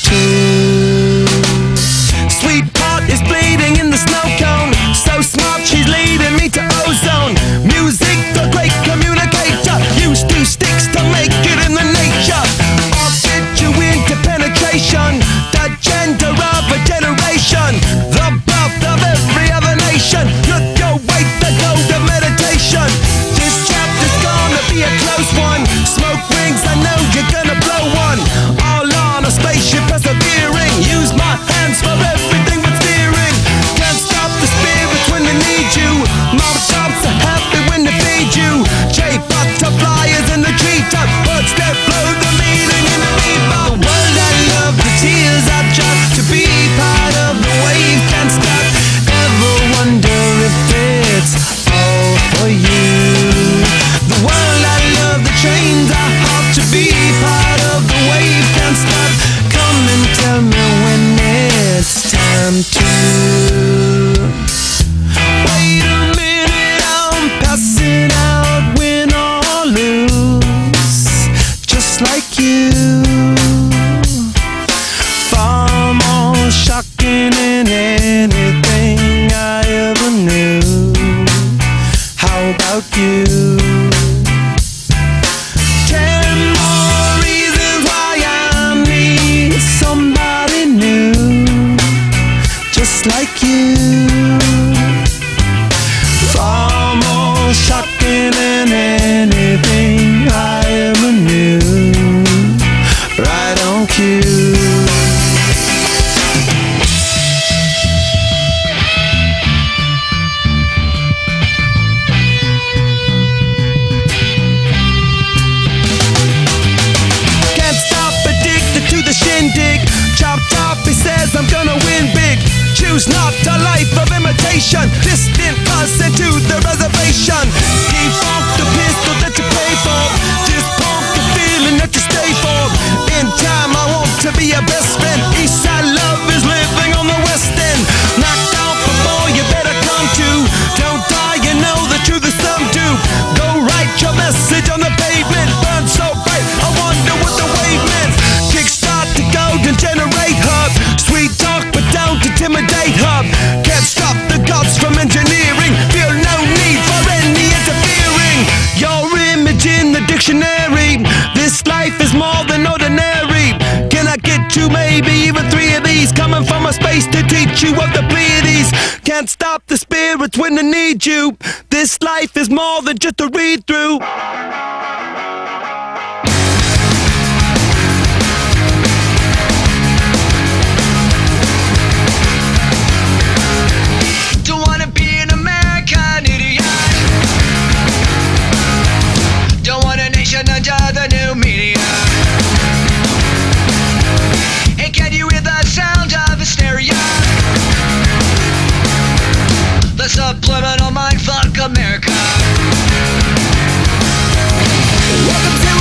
too. Sweetheart is bleeding in the snow cone. So smart, she's leading me to ozone. Music, the great communicator. Use two sticks to make it in the nature. I'll fit you into penetration. The gender of a generation. The birth of every other nation. Look your way to go to meditation. This chapter's gonna be a close one. Smoke rings, I know you're gonna blow one. All on a spaceship persevering. Use my hands for everything but steering. Can't stop the spirits when they need you. Mob shops are happy when they feed you. J butterflies in the treetop. Birds that blow the meaning in the bebop. The world I love, the tears I drop. To be part of the wave can't stop. Ever wonder if it's all for you? The world I love, the trains I hop. To be part of the wave can't stop. Come and tell me when it's time to. Wait a minute, I'm passing out, win or lose, just like you. Far more shocking than anything I ever knew. How about you? 10 more reasons why I need somebody new, just like you. Far more shocking than anything I ever knew. Right on cue. Can't stop, addicted to the shindig. Chop top, he says I'm gonna win big. Choose not a life of imitation. Distant cousin to the reservation. Default the pistol that you pay for. Just pump the feeling that you stay for. In time I want to be your best friend. Eastside love is living on the west end. Knocked out before you better come to. Don't die, you know the truth is some do. Go write your message on the pavement. Burn so bright, I wonder what the wave meant. Kickstart the golden generate hub. Sweet talk but don't intimidate hub. Can't stop the gods from engineering. Feel no need for any interfering. Your image in the dictionary. This life is more than ordinary. Can I get you maybe even 3 of these? Coming from a space to teach you of the Pleiades. Can't stop the spirits when they need you. This life is more than just a read through. Don't wanna be an American idiot. Don't want a nation under the new media. And can you hear the sound of hysteria? The subliminal mindfuck America. Welcome to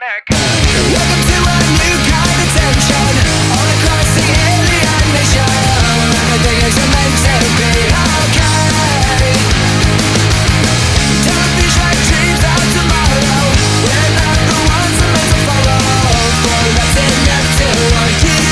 America. Welcome to a new kind of tension all across the alien nation. Everything isn't meant to be okay. Don't be like dreams of tomorrow. We're not the ones that meant to follow. Boy, that's enough to want you.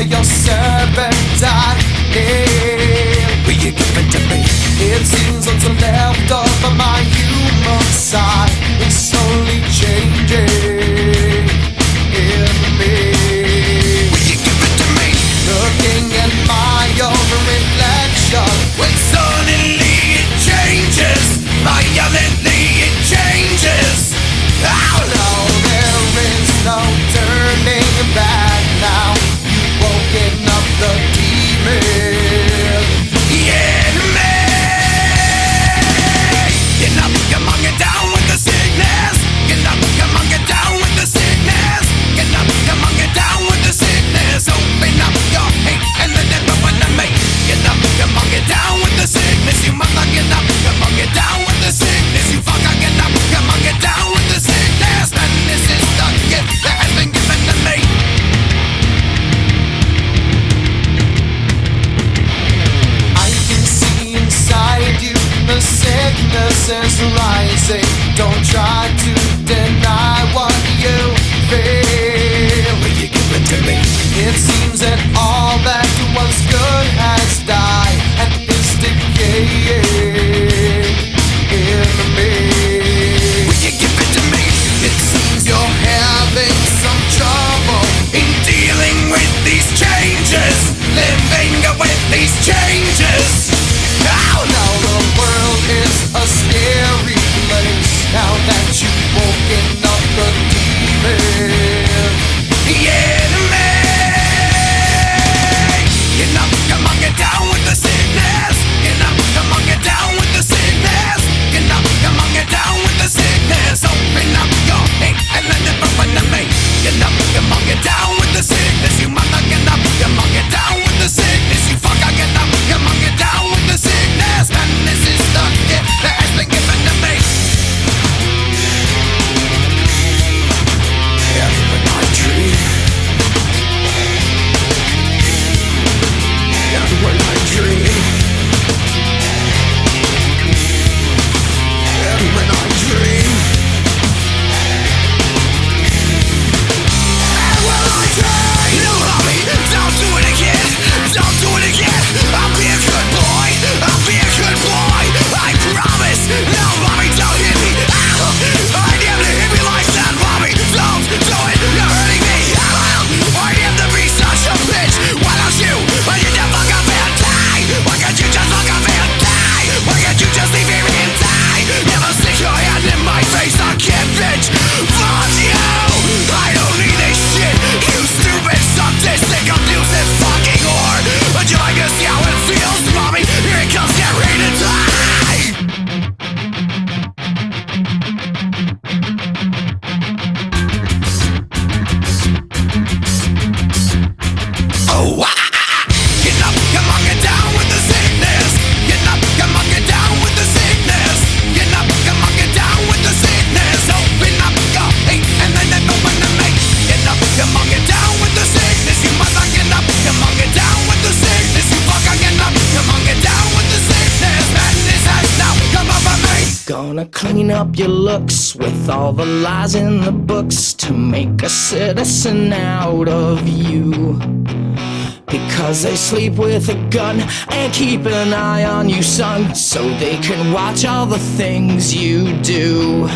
Your servant I am. Will you give it to me? It seems what's left of my human side is slowly changing in me. Will you give it to me? Looking at my own reflection, when suddenly it changes, violently it changes. Oh no, there is no turning back now. Woken up the demon in me. Get up, come on, get down with the sickness. Get up, come on, get down with the sickness. Get up, come on, get down with the sickness. Open up your hate and let everyone to me. Get up, come on, get down with the sickness. You mother, get up, come on, get down with the sickness. You fucker, get up, come on, get down with the sickness. And this is the gift that has been given to me. Inside you, the sickness is rising. Don't try to deny what you feel. Will you give it to me? It seems that all that was good has died and is decaying in me. Will you give it to me? It seems you're having some trouble in dealing with these changes, living with these changes. Now the world is a scary place. Now that you've woken up the demon in me. Get up, come on, get down with the sickness. Get up, come on, get down with the sickness. gonna clean up your looks with all the lies in the books to make a citizen out of you. Because they sleep with a gun and keep an eye on you, son, so they can watch all the things you do.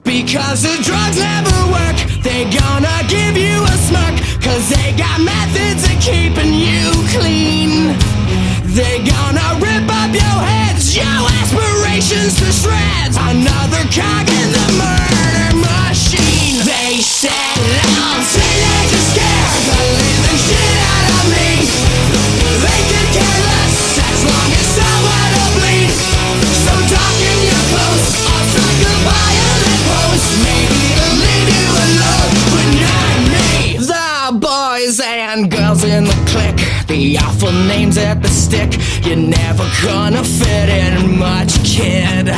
Because the drugs never work, they gonna give you a smirk, cause they got methods of keeping you clean. They gonna rip up your heads, your aspirations to shreds, another cog in the murder machine. They said I'm teenagers scare the living shit out of me. They could care less as long as someone will bleed. So darken your clothes, I'll strike a violent pose. Maybe they'll leave you alone, but not me. The boys and girls in the clique, the awful names at the stick. You're never gonna fit in much, kid.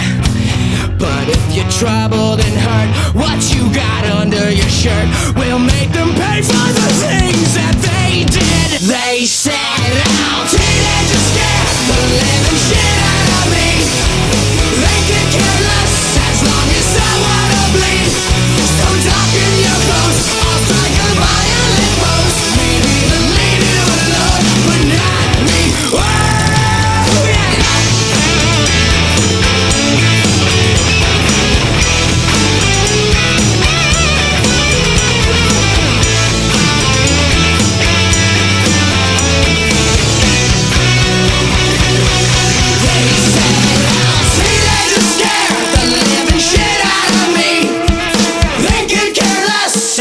But if you're troubled and hurt, what you got under your shirt will make them pay for the things that they did. They said I'm teenagers scared the living shit out of me. They could care less as long as someone will bleed. So darken your clothes, I'll strike a violent pose. Maybe they'll leave you alone, but not me. Oh, yeah.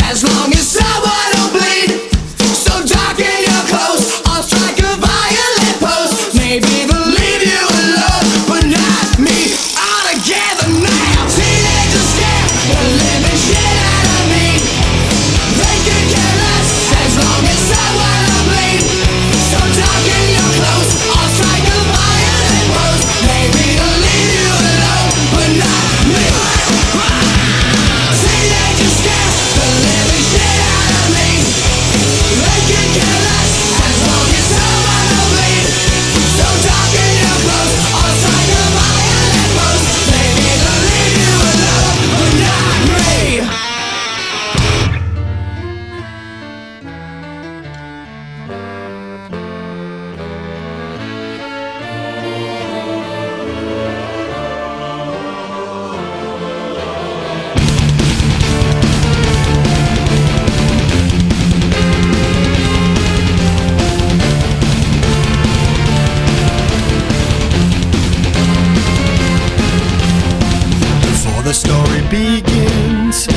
As long as someone will bleed. So darken your clothes, I'll strike a violent pose. Maybe they'll leave you alone, but not me. All together now. Teenagers scared the living shit out of me. They could care less as long as someone will bleed. So darken your clothes, I'll strike a violent pose. Maybe they'll leave you alone, but not me. Teenagers scared the living shit out of me. They could care less as long as someone will bleed. So darken your clothes, I'll strike a violent pose. Maybe they'll leave you alone, but not me. Before the story begins,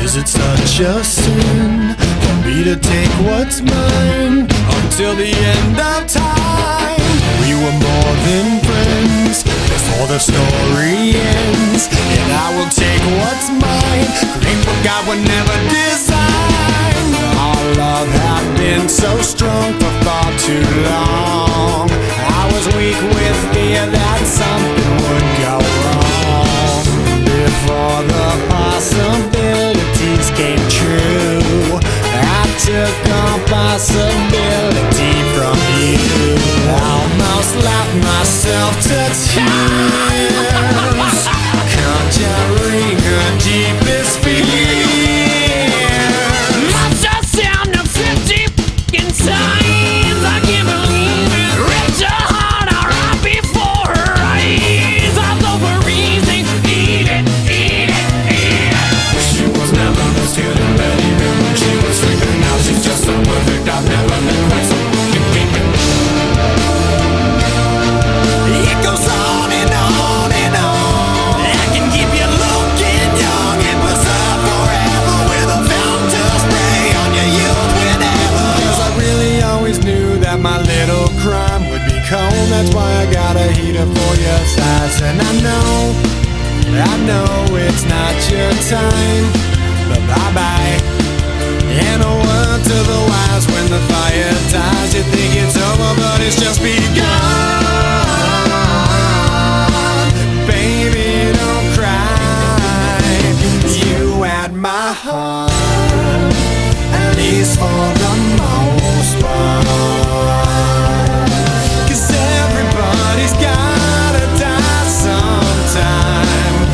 is it such a sin for me to take what's mine until the end of time? We were more than friends before the story ends, and I will take what's mine, claim what God would never design. Our love had been so strong for far too long. I was weak with fear that something would go wrong before the possibilities came true. I took on possibility from you. Almost laughed myself to tears, conjuring her deepest fears. Lost the sound of 50 f***ing times. I can't believe it. Ripped her heart out right before her eyes. I thought we're easy. Eat it, eat it, eat it. She was never this good in bed, even when she was sleeping. Now she's just so perfect, I've never been quite so fucking creeping. It goes on and on and on. I can keep you looking young and preserved forever with a fountain to spray on your youth whenever. 'Cause I really always knew that my little crime would be cold. That's why I got a heater for your thighs. And I know it's not your time, but bye-bye. And a word to the wise, when the fire dies, you think it's over, but it's just begun. Baby, don't cry. You had my heart, at least for the most part. 'Cause everybody's gotta die sometime.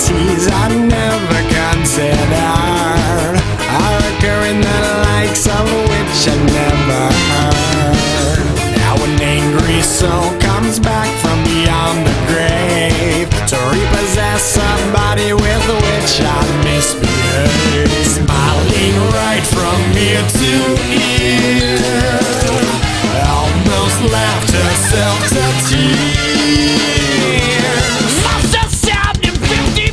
oddities I never considered are occurring the likes of which I never heard. Now an angry soul comes back from beyond the grave to repossess somebody with which I misbehaved. Smiling right from ear to ear, almost laughed herself to tears. Must have stabbed him 50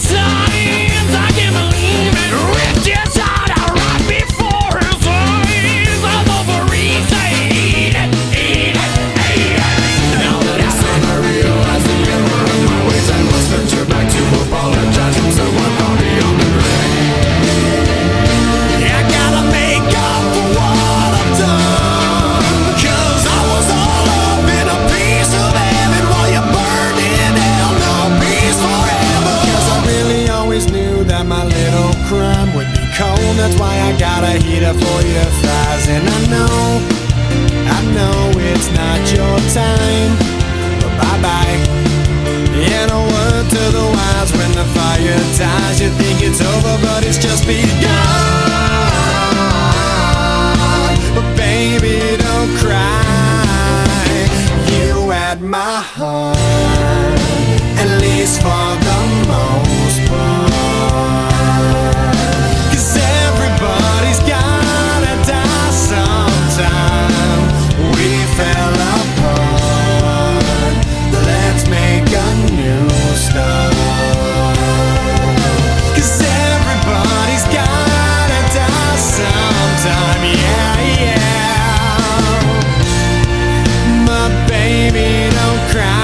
times. I can't believe it. Ripped his heart out right before his eyes. I'm overeating. Eat it, eat it, eat it. Now that I realize the error of my ways, I must venture back to apologize to someone already on the grave. I gotta make up for what I've done, 'cause I was all up in a piece of heaven while you burned in hell, no peace forever. 'Cause I really always knew that my little crime would be cold. That's why I got a heater for your thighs. And I know it's not your time, but bye-bye. And a word to the wise, when the fire dies, you think it's over, but it's just begun. But baby, don't cry, you had my heart, at least for the most part. 'Cause everybody's gotta die sometime. We fell apart, let's make a new start. 'Cause everybody's gotta die sometime, yeah, yeah. But baby, don't cry.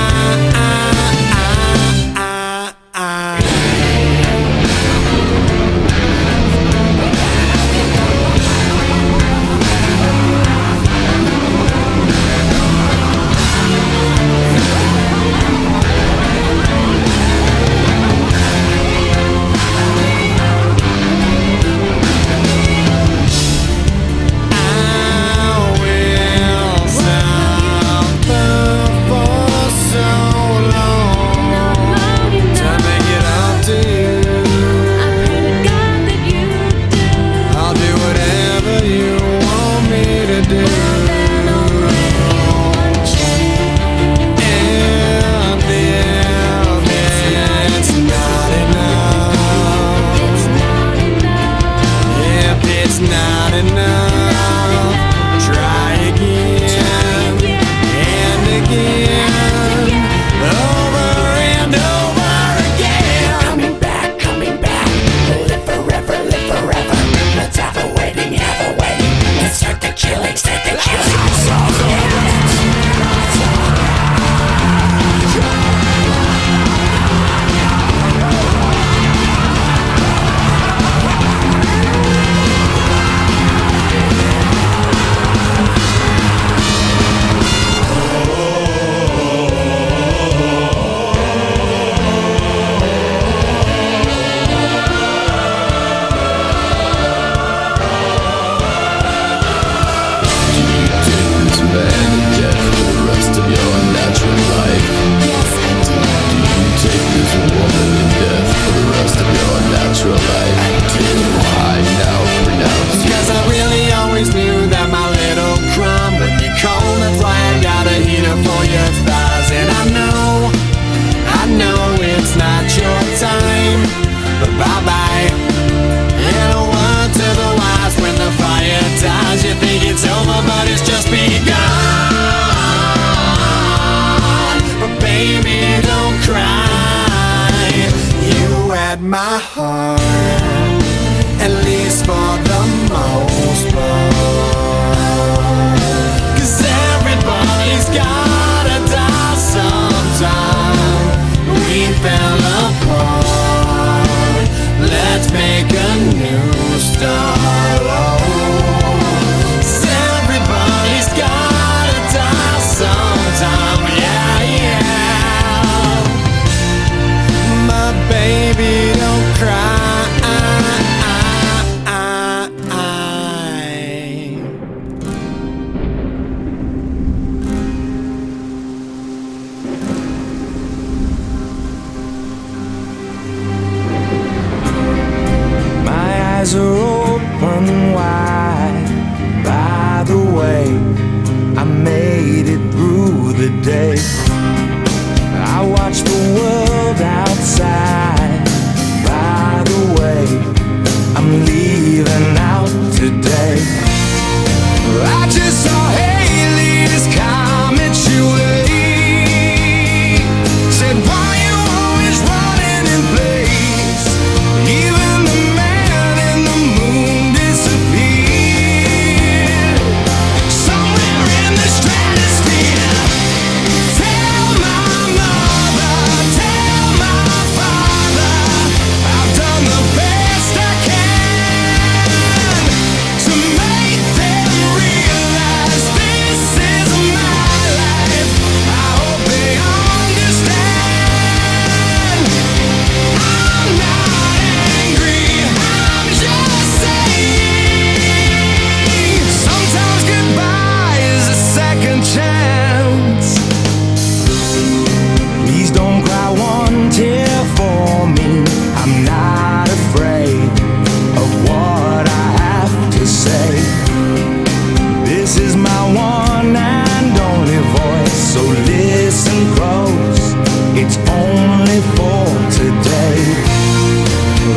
My heart, at least for the most part. 'Cause everybody's gotta die sometime. We fell apart, let's make a new start. Oh, 'cause everybody's gotta die sometime, yeah, yeah. My baby, don't cry. wondering why. By the way, I made it through the day. I watched the world outside. By the way, I'm leaving out today. I just saw Haley's Manucheucheu. Said, why you always running in place? Even the man in the moon disappeared. Somewhere in the stratosphere. Tell my mother, tell my father, I've done the best I can to make them realize this is my life. I hope they understand. I'm not angry, I'm just saying, sometimes goodbye is a second chance. Please don't cry one tear for me. I'm not afraid of what I have to say. This is my one and only voice, so listen close. It's only for today.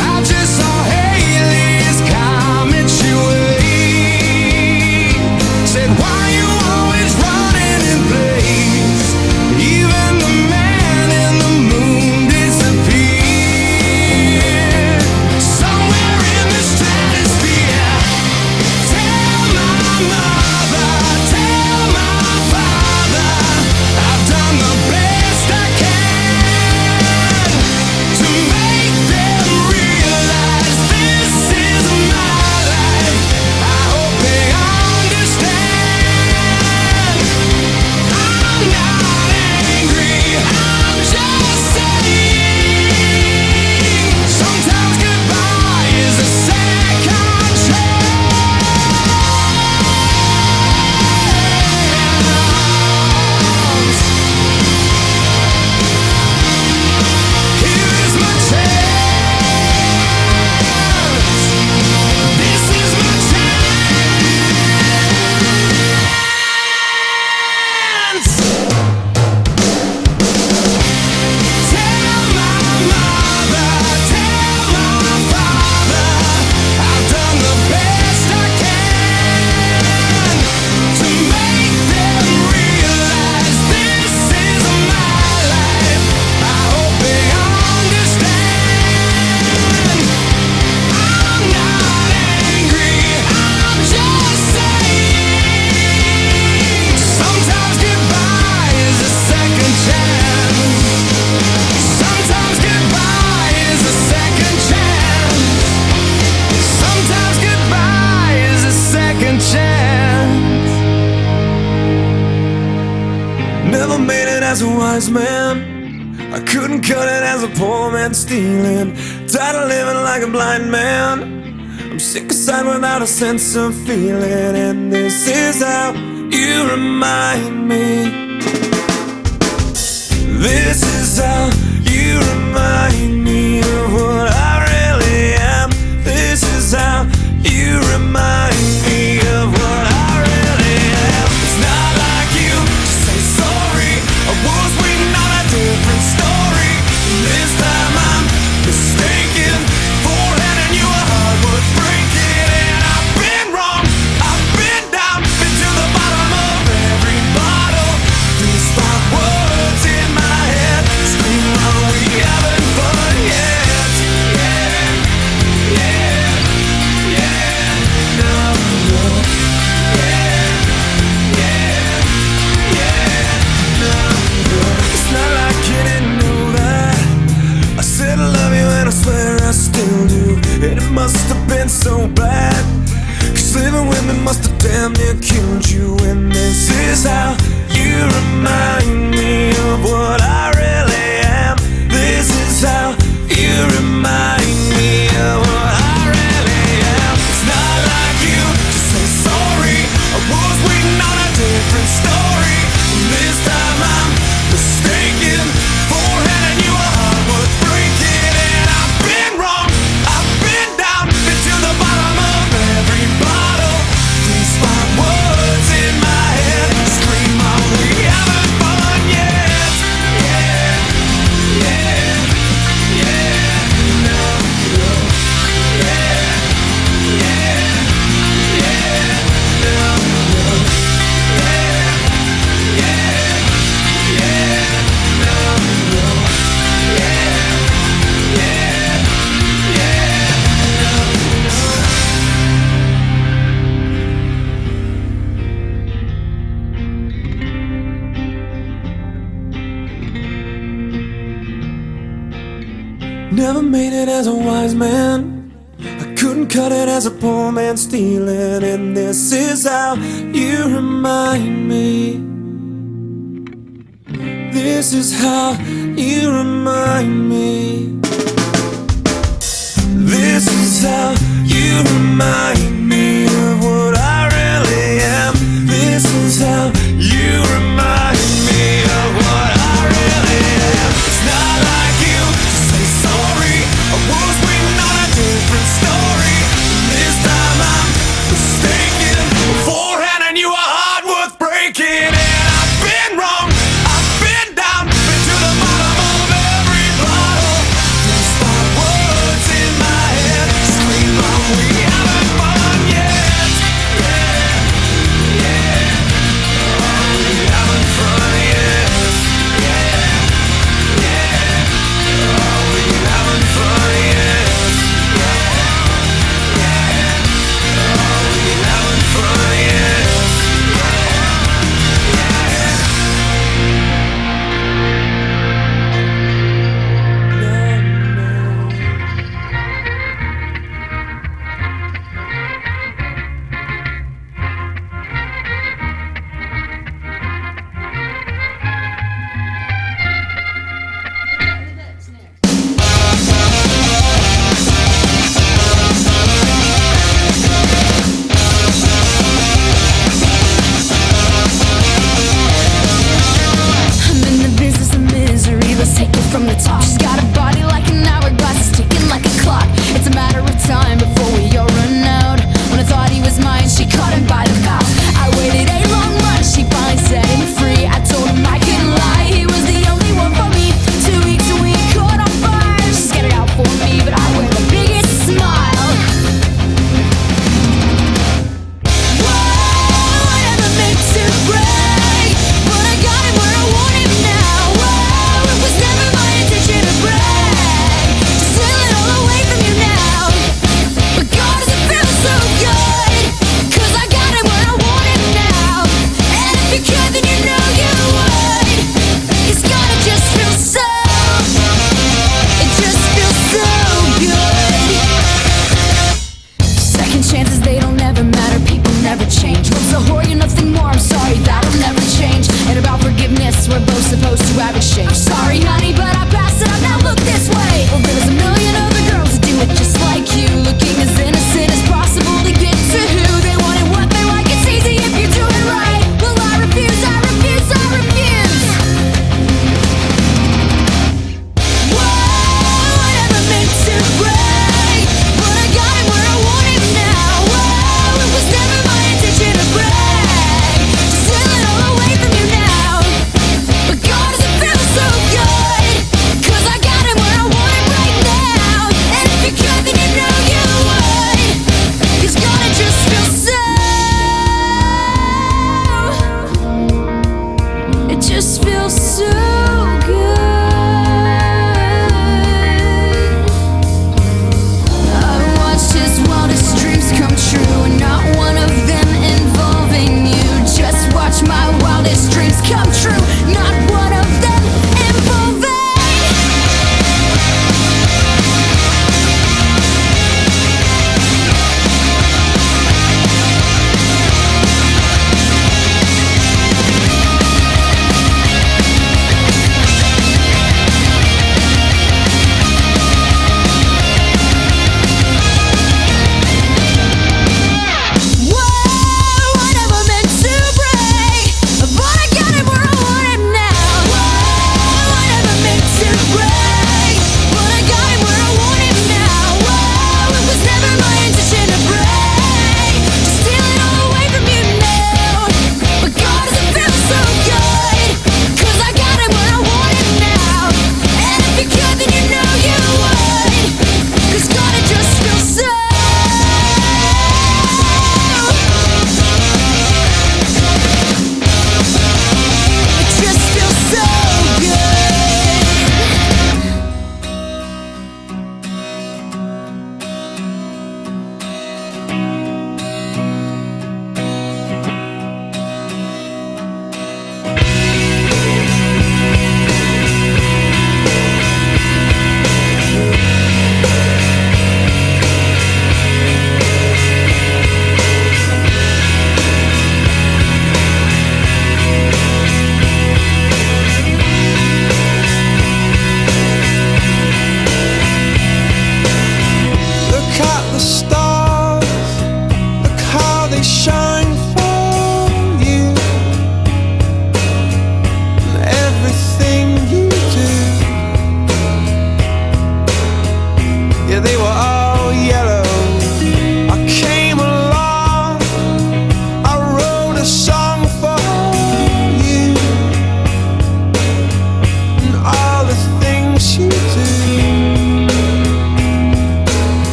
I just saw Haley's Manucheucheu. Said, why you always running in place? Even the man in the moon disappeared. Somewhere in the stratosphere. Tell my mother, tell my father, I've done the best I can to make them realize this is my life. I hope they understand. I'm not angry, I'm just saying, sometimes goodbye is a second chance. Here's my chance. This is my chance. Tell my mother, tell my father, I've done the best I can to make them realize this is my life. I hope they understand. I'm not angry, I'm just saying, sometimes goodbye is a second chance. Sometimes goodbye is a second chance. Sometimes goodbye is a second chance. Never made it as a wise man. I couldn't cut it as a poor man stealing. Tired of living like a blind man. I'm sick aside without a sense of feeling. And this is how you remind me. This is how you remind me of what I really am. This is how you remind me of what I really am. It's not like you to say sorry. I was waiting on a different story. This time I'm mistaken for handing you a heart worth breaking. And I've been wrong, I've been down, been to the bottom of every bottle. These 5 words in my head scream Never made it as a wise man, I couldn't cut it as a poor man stealing. And this is how you remind me. This is how you remind me. This is how you remind me of what I really am. This is how you remind me of what I really am. It's not like you to say sorry. I was waiting on a different story. This time I'm mistaken. Beforehand I knew a heart worth breaking. And I've been wrong, I've been down, been to the bottom of every bottle.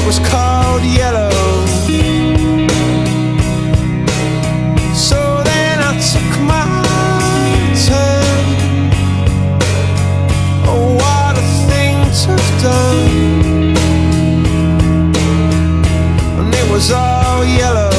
was called yellow. So then I took my turn. Oh, what a thing to have done. And it was all yellow.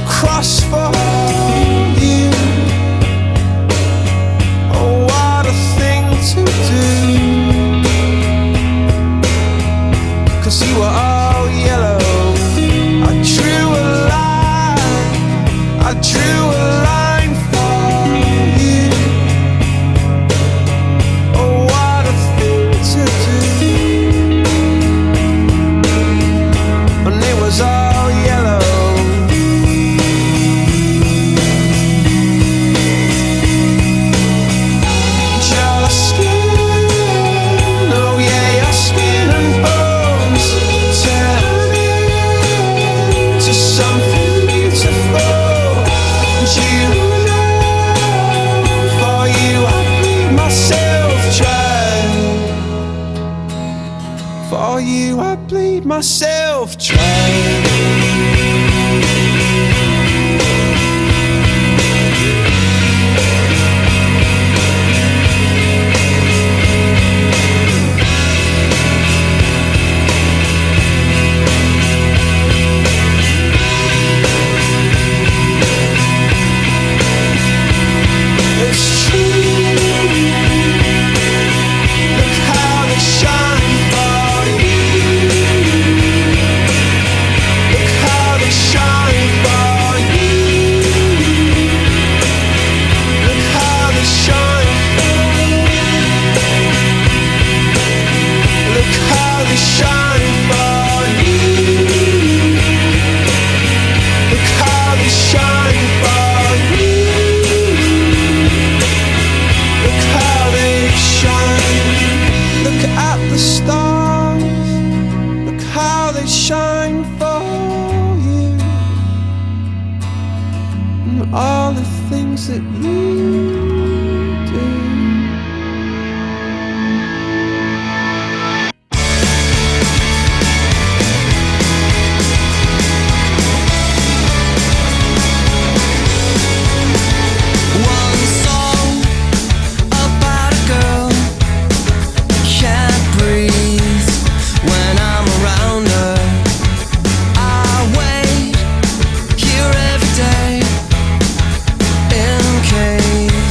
Across for you. Oh, what a thing to do. 'Cause you were all yellow. I drew a line, I drew a line for you. Oh, what a thing to do. And it was all yellow. For you I bleed myself dry. Shine for you, and all the things that you do. One song about a girl can't breathe when I'm around her. Here every day in case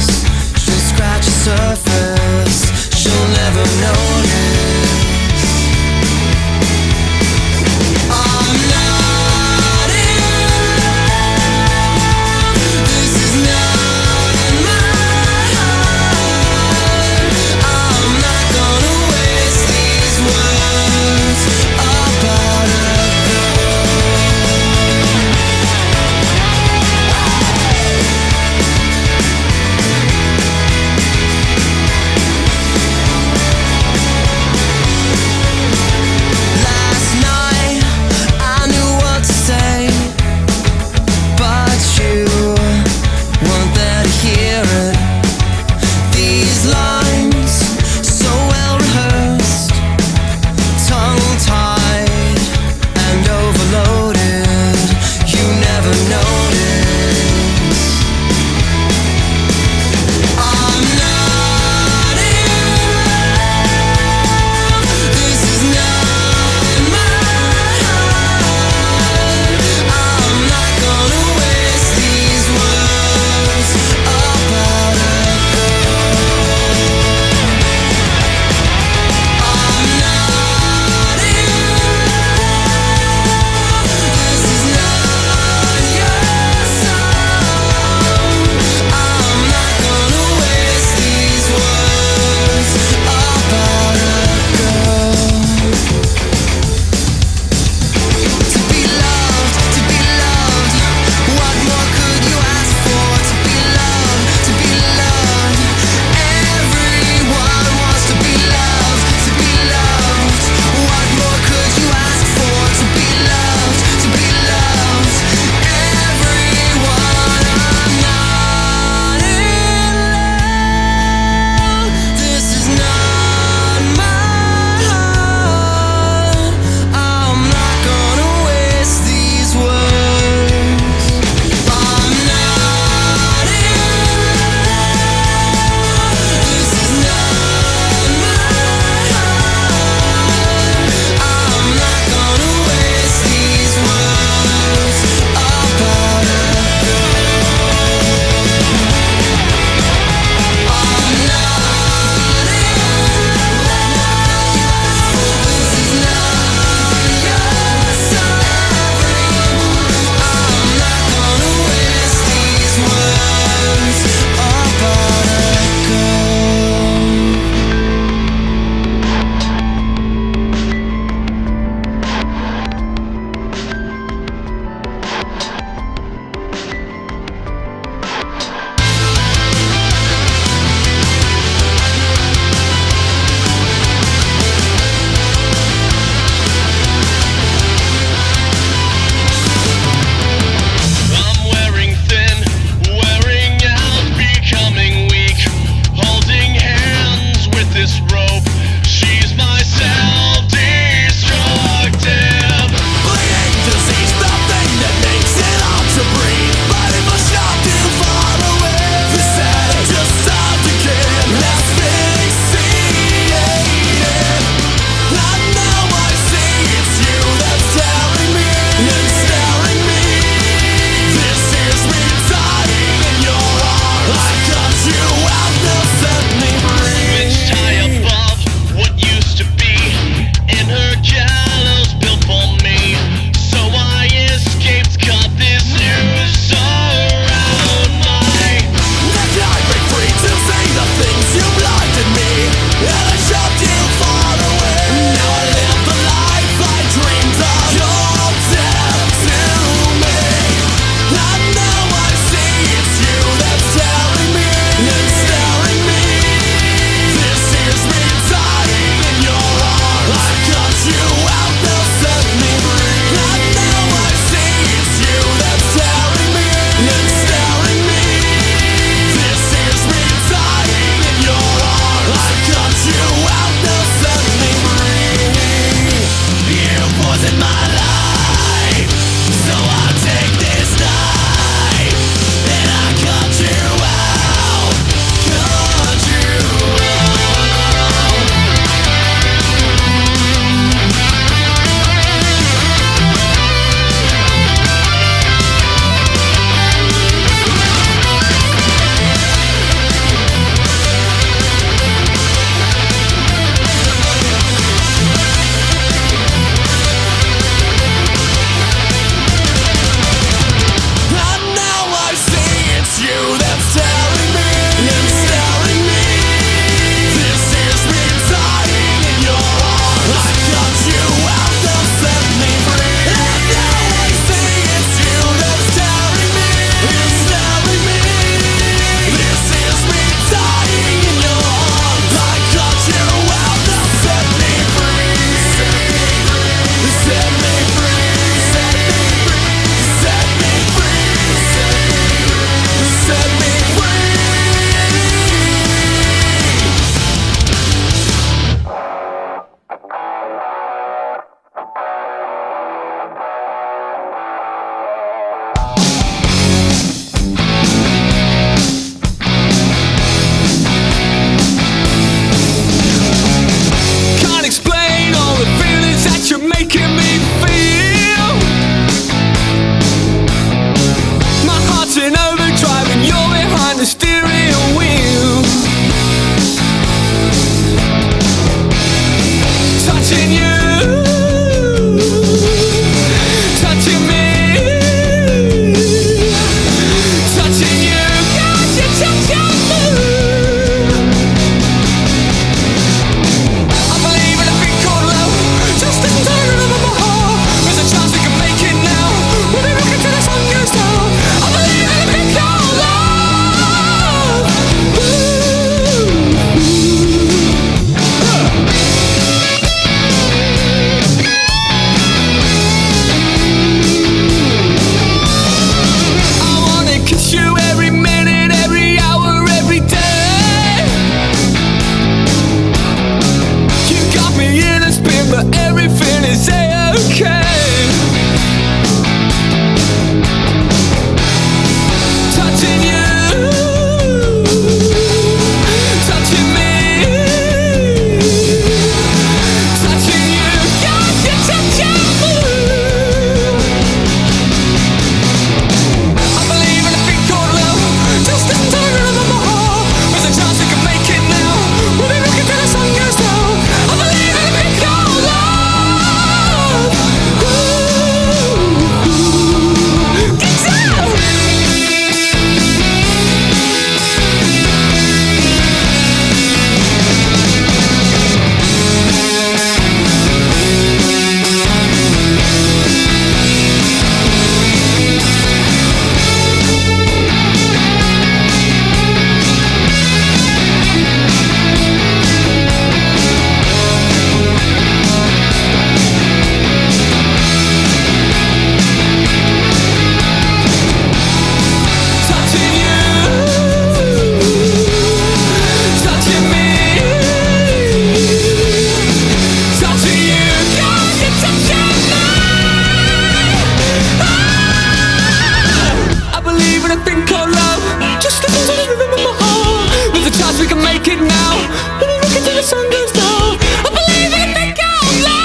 a thing called love. Just a little rhythm in my heart. There's a chance we can make it now. Let me rock it till the sun goes down. I believe in a thing called love.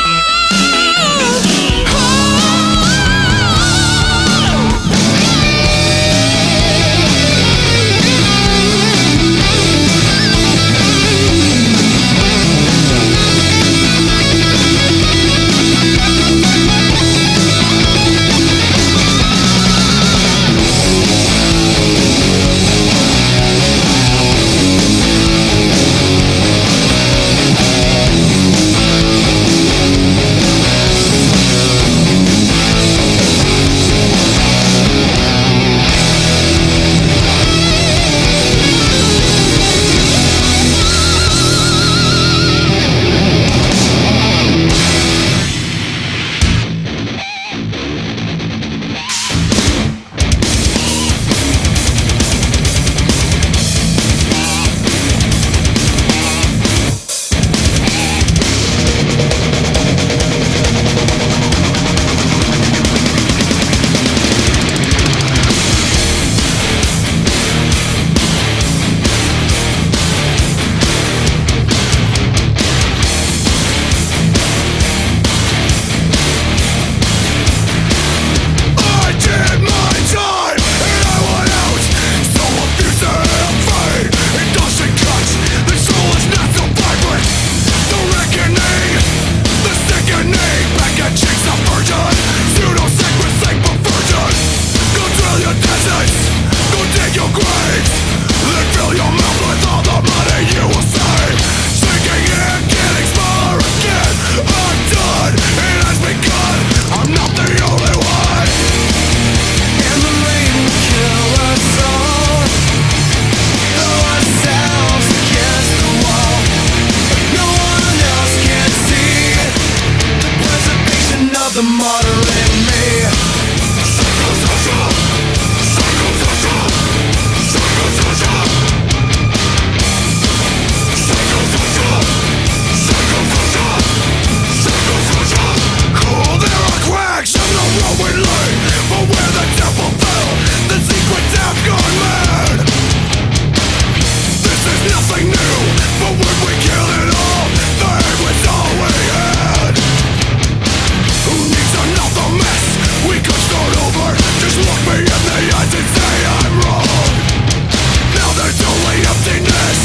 The martyr in me. Oh, there are cracks in the road we lay, but where the temple fell, the secrets have gone mad. This is nothing new, but when we kill it all, the end was all we had. Who needs another mess? We could start over. Just look me in the eyes and say I'm wrong. Now there's only emptiness,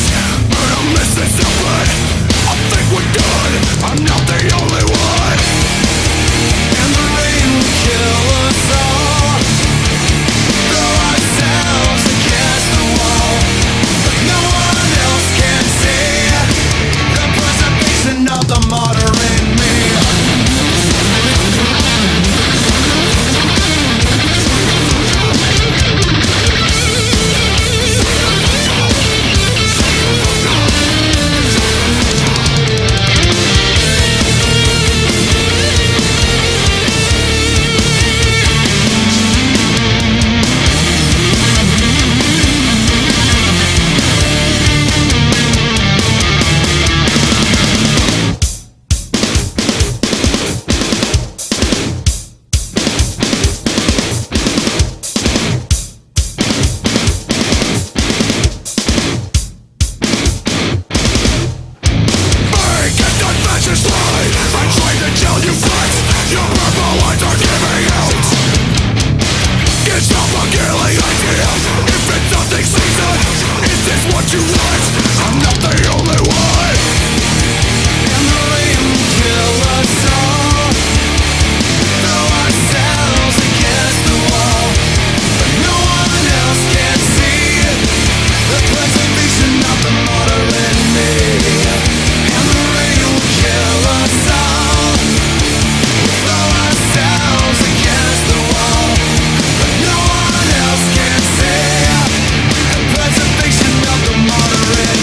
but I'm missing something. I think we're good, I'm not the only one. And the rain will kill us all. Throw ourselves against the wall, but no one else can see the preservation of the martyr in me. Preservation of the moderate.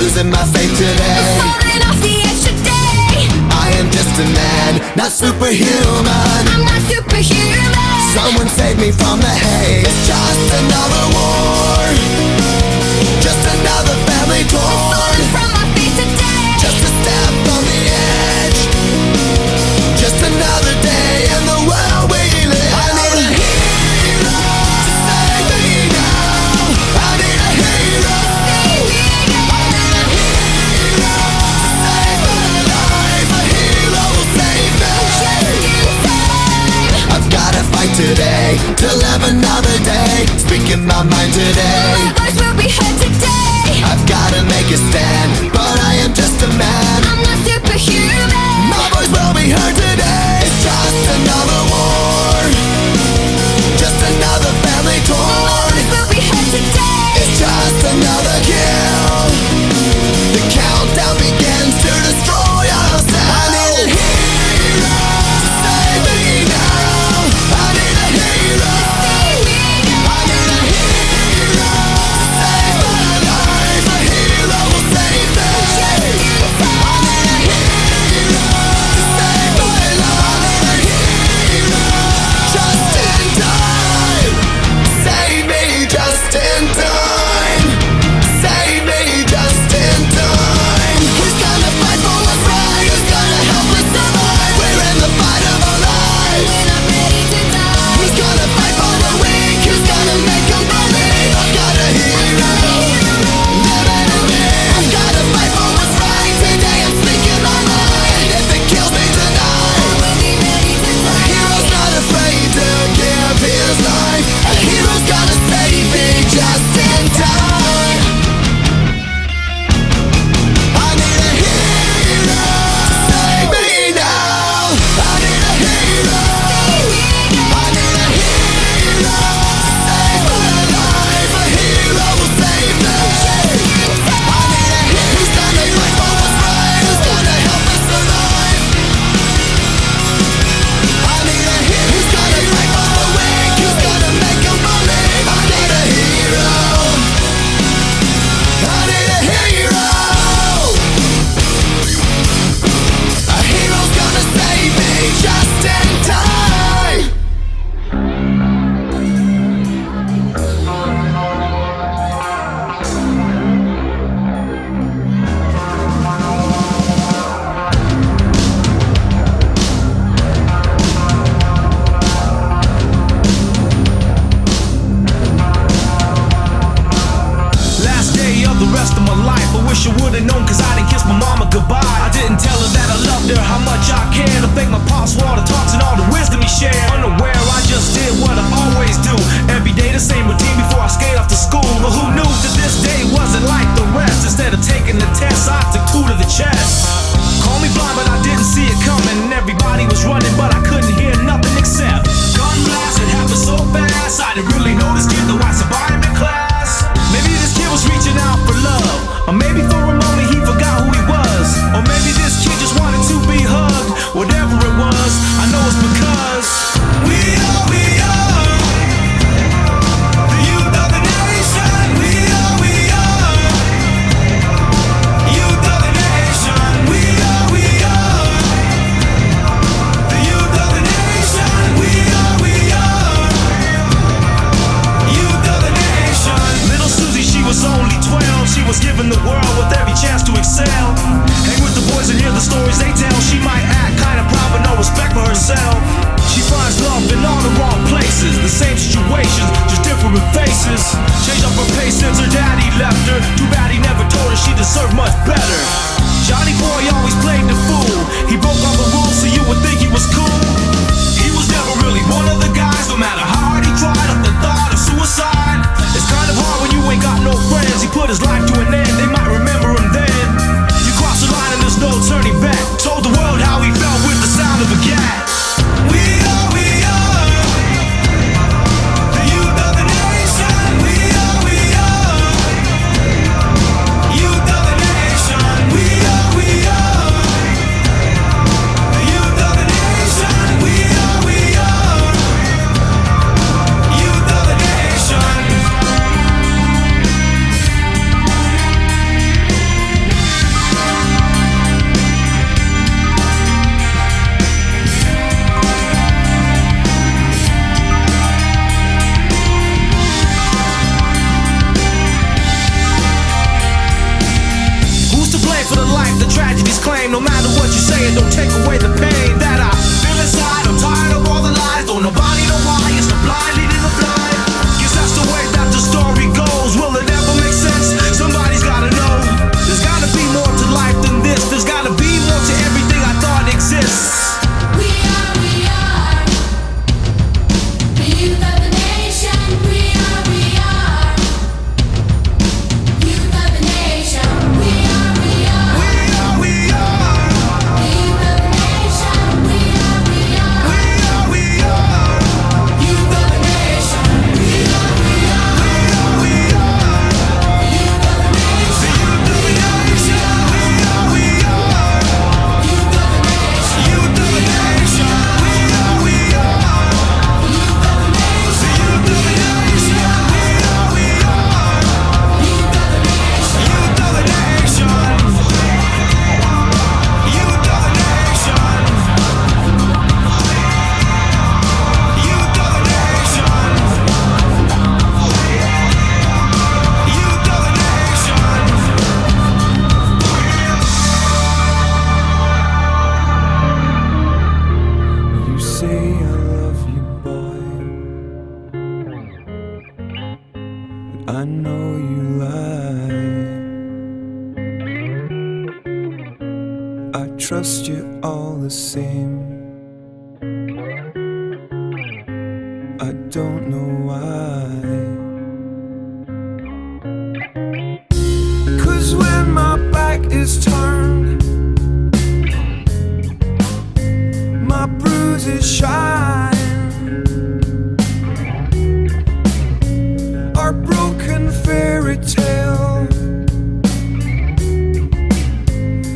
losing my faith today. Falling off the edge today. I am just a man, not superhuman. I'm not superhuman. Someone save me from the hate. It's just another war, just another family torn. Falling from my feet today. Just a step on the edge, just another day in the world we live. I need a hero to save me now. I need a hero. Save me I need a hero to save my life. A hero will save me. just in time. I've gotta fight today to live another day. Speaking my mind today. My voice will be heard today. I've gotta make a stand, but I am just a man. I'm not superhuman. My voice will be heard today. It's just another war, just another family My torn. voice will be heard today. It's just another kill. The countdown begins to destroy ourselves. I need a hero to save me now. I need a hero. Save me I need a hero to save my life. A hero will save me. just in time. I need a hero to save my life. I need a hero just in time. Save me just in time. Save me just in time. Who's gonna fight for what's right? Who's gonna help us survive? We're in the fight of our lives. When I'm ready to die. Who's gonna fight for the weak? Who's gonna make them believe? I've got a hero living in me. I've gotta fight for what's right. Today I'm speaking my mind. If it kills me tonight, When be ready to a die. hero's not afraid to give his life. A hero's gonna save me just in time. I need a hero to save me now. I need a hero. I need a hero to save my life. A hero will save me. I need a hero who's gonna fight for what's right. Who's gonna help us survive. I need a hero who's gonna fight for the weak. Who's gonna make them believe. I need a hero. I need a hero. A hero's gonna save me just in time. Last day of the rest of my life. I wish I would've known, cause I didn't kiss my mama goodbye. I didn't tell her that I loved her, how much I cared. I thank my pops for all the talks and all the wisdom he shared. Unaware, I just did what I always do. Every day the same routine before I skate off to school. But who knew that this day wasn't like the rest? Instead of taking the test, I took 2 to the chest. Call me blind, but I didn't see it coming. Everybody was running, but I couldn't hear nothing except gun blast. It happened so fast, I didn't really notice kid though I survived in class. Maybe this kid was reaching out for love, or maybe for a moment he forgot who he was, or maybe this kid just wanted to be hugged. Whatever it was, I know it's because we are the youth of the nation. We are youth of the nation. We are the youth of the nation. We are youth of the nation. Little Susie, she was only 12. She was given the world with every chance to excel. Hang with the boys and hear the stories they tell. She might act kinda proud but no respect for herself. She finds love in all the wrong places. The same situations, just different faces. Changed up her pace since her daddy left her. Too bad he never told her she deserved much better. Johnny boy always played the fool. He broke all the rules so you would think he was cool. He was never really one of the guys. No matter how hard he tried, up the thought of suicide. It's kind of hard when you ain't got no friends. He put his life to an end, they might remember him then. You cross the line and there's no turning back. Told the world how he felt with the sound of a gat. We are the youth of the nation. We are youth of the nation. We are the youth of the nation. We are youth of the nation. Tragedy's claim. No matter what you say, it don't take away the pain that I feel inside. I'm tired of all the lies. Don't nobody know why. It's the blind leading the blind. Guess that's the way that the story goes. Will it ever make sense? Somebody's gotta know. There's gotta be more to life than this. There's gotta be more to everything I thought exists. We are the youth of the nation. We are youth of the nation. We are the youth of the nation. We are youth of the nation. We are youth of the nation. You say I love you, boy, but I know you lie. I trust you all the same. I don't know why. 'Cause when my back is turned, my bruises shine. Our broken fairy tale,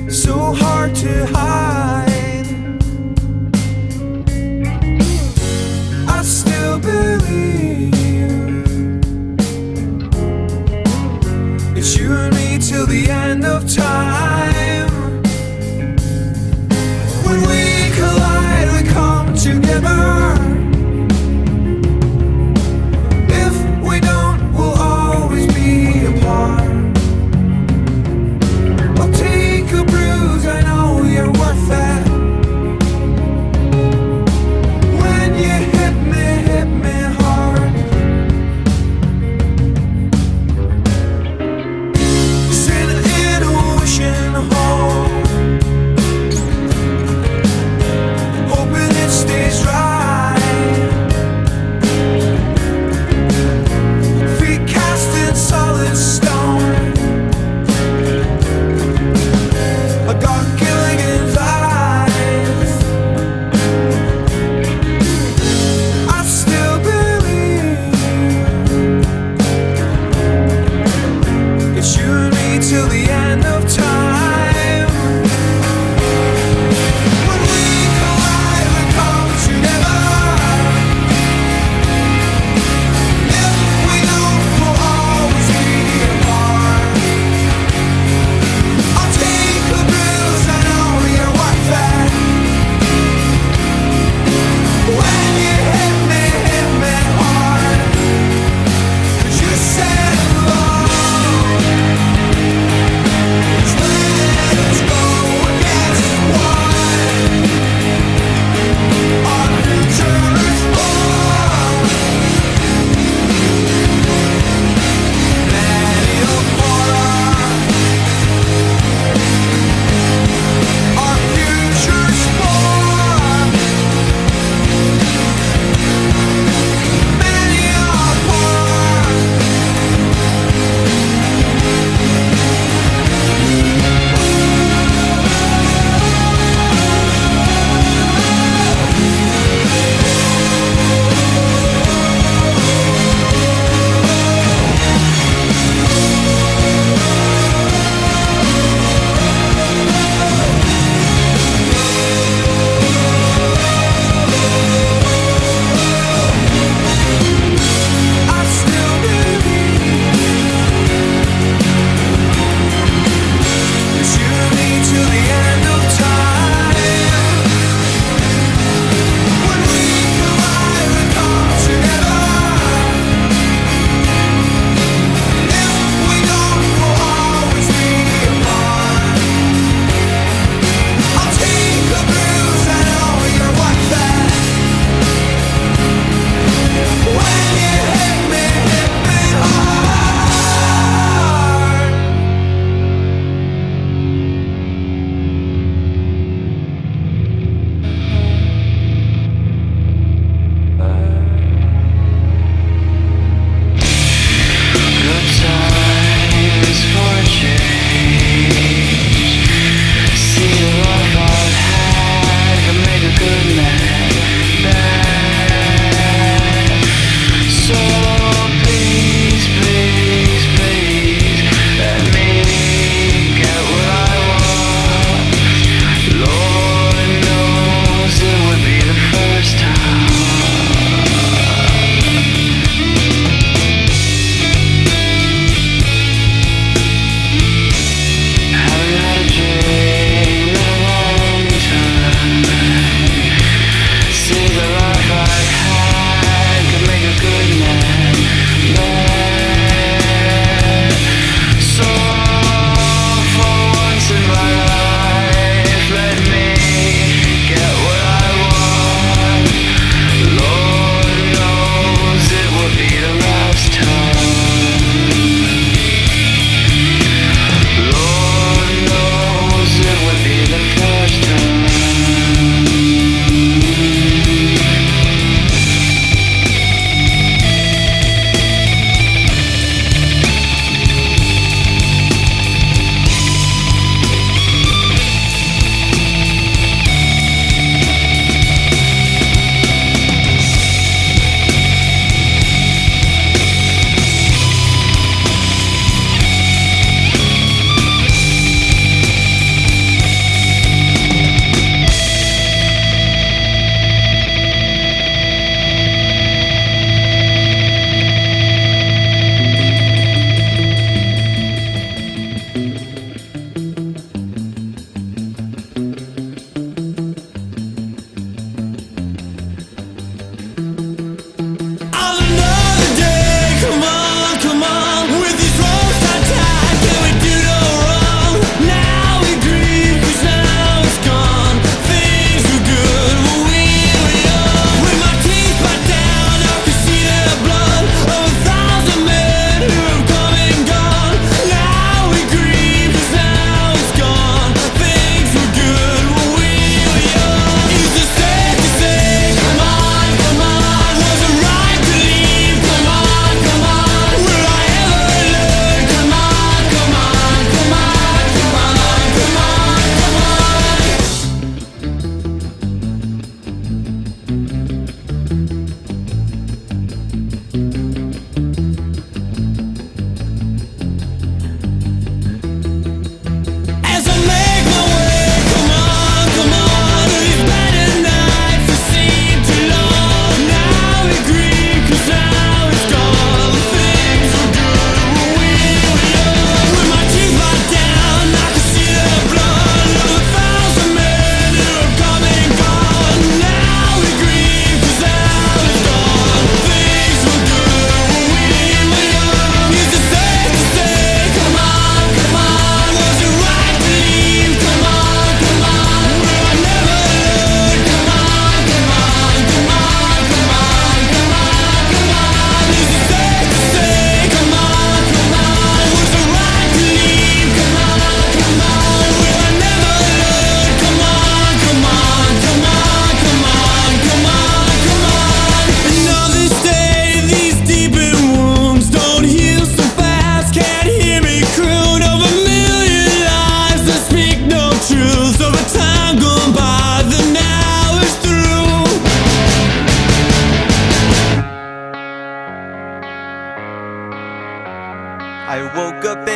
so hard to hide. I still believe it's you and me till the end of time. When we collide, we come together. If we don't, we'll always be apart. I'll take a bruise, I know you're worth that. When you hit me hard. Send an ocean home, hoping it stays right.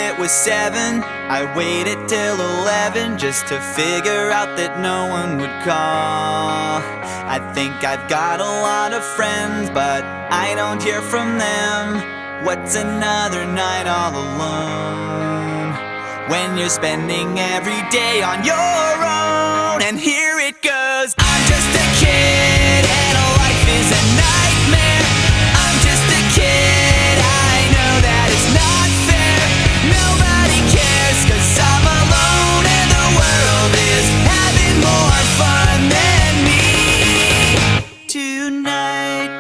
it was 7, I waited till 11 just to figure out that no one would call. I think I've got a lot of friends, but I don't hear from them. What's another night all alone when you're spending every day on your own? And here it goes. I'm just a kid and life is a nightmare. I'm just a kid, I know that it's not fair. Nobody cares 'cause I'm alone and the world is having more fun than me tonight.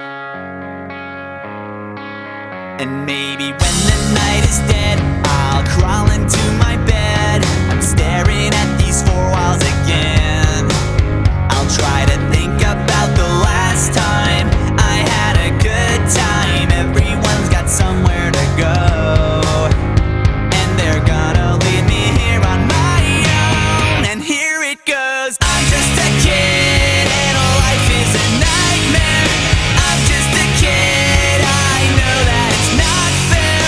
And maybe when the night is dead, I'll crawl into my bed. I'm staring at these 4 walls again. I'll try to think about the last time I had a good time. Everyone's got somewhere to go, and they're gonna leave me here on my own. And here it goes. I'm just a kid and life is a nightmare. I'm just a kid, I know that it's not fair.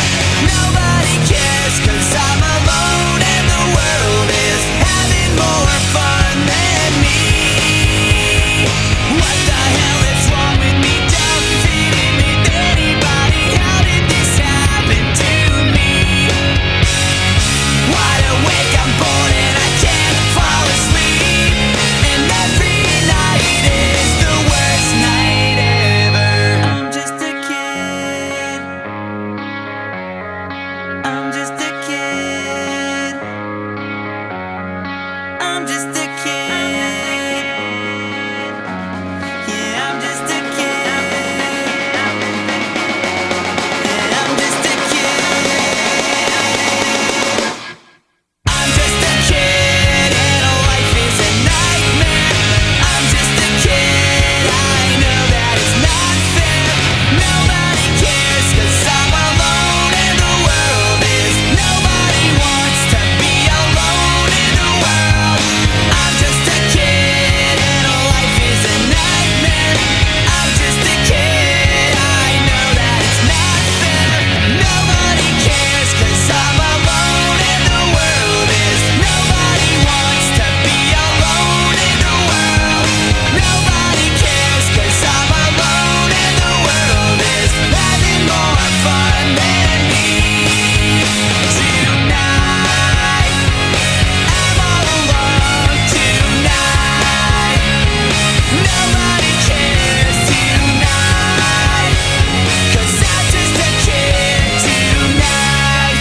Nobody cares 'cause I'm alone and the world is having more fun than me. What the hell is wrong with me? Don't fit in with anybody. How did this happen to me? Wide awake, I'm bored and I can't fall asleep. And every night is the worst night ever. I'm just a kid. I'm just a kid. I'm just a kid. Yeah, I'm just a kid. Yeah, I'm just a kid. I'm just a kid and life is a nightmare. I'm just a kid, I know that it's not fair. Nobody cares 'cause I'm alone and the world is. Nobody wants to be alone in the world. I'm just a kid and life is a nightmare. I'm just a kid, I know that it's not fair. Nobody cares 'cause I'm alone and the world is. Nobody wants to be alone in the world. Nobody cares 'cause I'm alone and the world is having more fun than me tonight. I'm all alone tonight. Nobody cares tonight 'cause I'm just a kid tonight.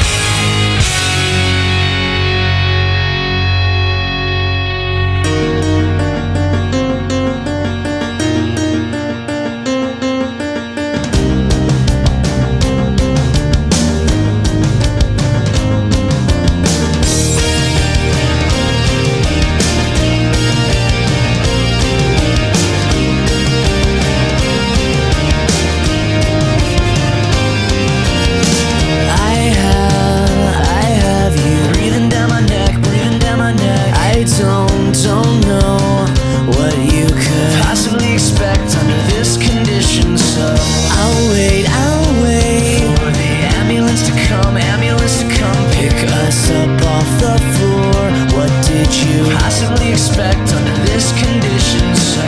I have you breathing down my neck, breathing down my neck. I don't know what you could possibly expect under this condition. So I'll wait for the ambulance to come pick us up off the floor. What did you possibly expect under this condition? So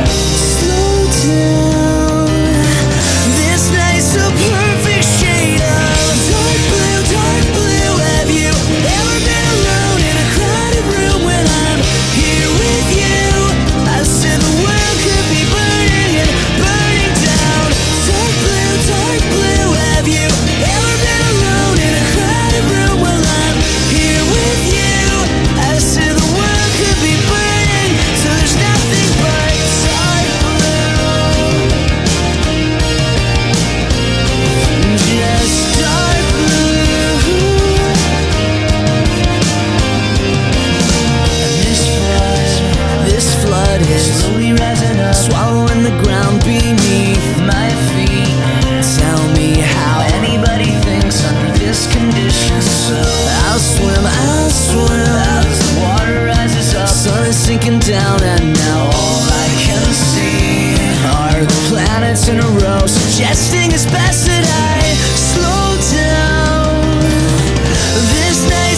slow down. This night's a perfect shade of dark blue, dark blue. Have you ever been alone in a crowded room when I'm here with you? I said the world could be burning and burning down. Dark blue, dark blue. Have you ever been alone in a crowded room while I'm here with you? I said the world could be burning, so there's nothing but dark blue. Just dark blue. This flood is slowly rising up, swallowing the ground beneath my feet. Tell me how anybody thinks under this condition. So I'll swim as the water rises up. Sun is sinking down and now all I can see are the planets in a row, suggesting it's best that I slow down. This night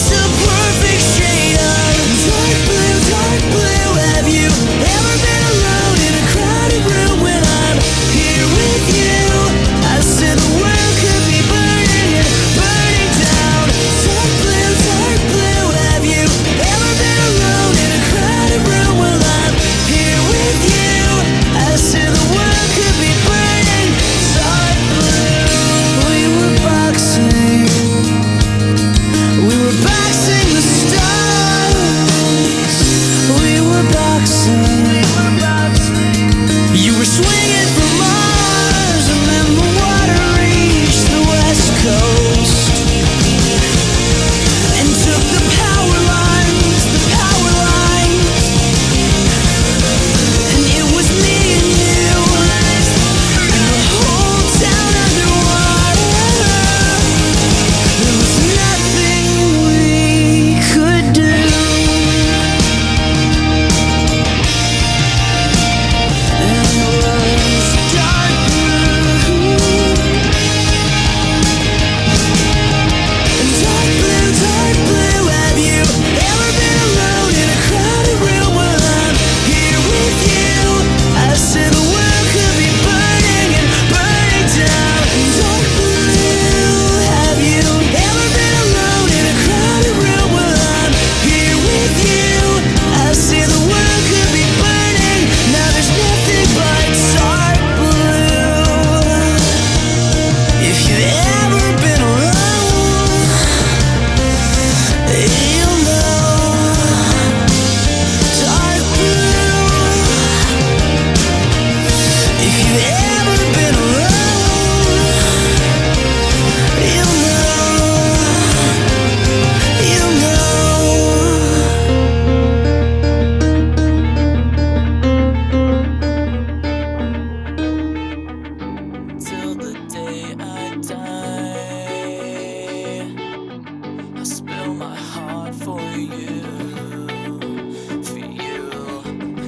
for you,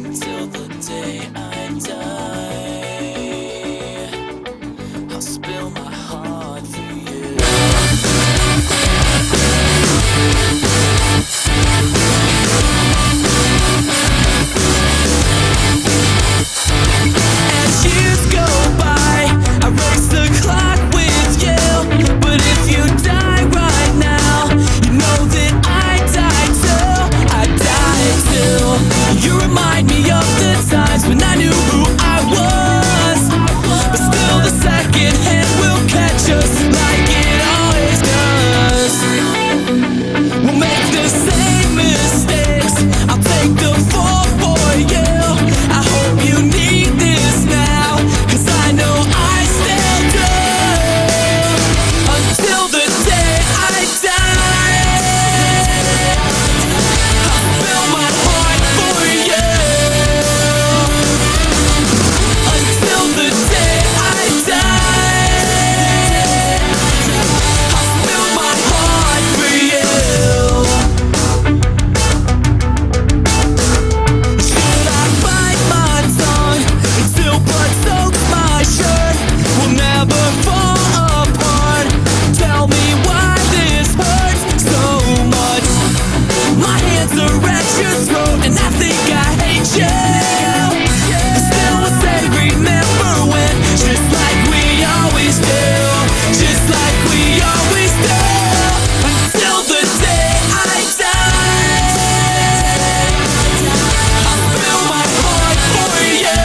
until the day I die. I'll spill my heart for you. As years go by, I race the clock with you. But if you die right now, you know that I die too. I die too. You remind me of the times when I knew who I was. But still the second hand will catch us like it always does. We'll make the same mistakes. I'll take the fall for you. I hope you need this now, 'cause I know I still do. Until the day I die, I'll fill my heart for you. Until the day I die, I'll fill my heart for you. Should I bite my tongue until blood soaks my shirt? We'll never fall apart. Tell me why this hurts so much. My hands are at your throat and I think I hate you. But still I say remember when, just like we always do, just like we always do. Until the day I die, I'll fill my heart for you.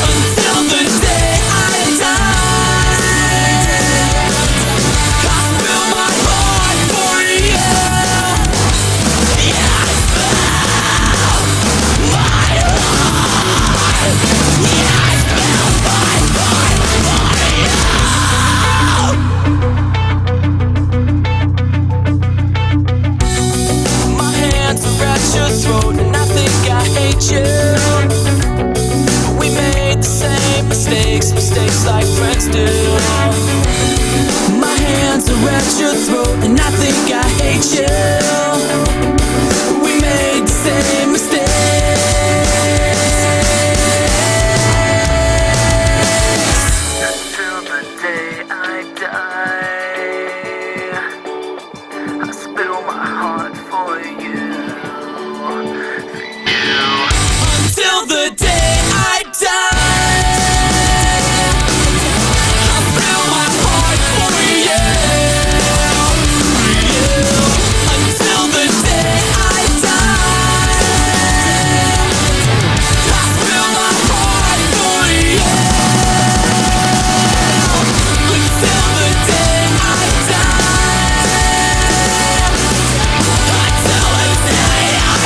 Until the day I die, I'll fill my heart for you. Yeah, I fill my heart. Yeah, I fill my heart for you. My hands are at your throat and I think I hate you. We made the same mistakes like friends do. My hands are at your throat and I think I hate you. We made the same mistakes. Until the day I die, I spill my heart for you. Until the day I die, I'll fill my heart for you. Until the day I die, I'll fill my heart for you. Until the day I die, until the day I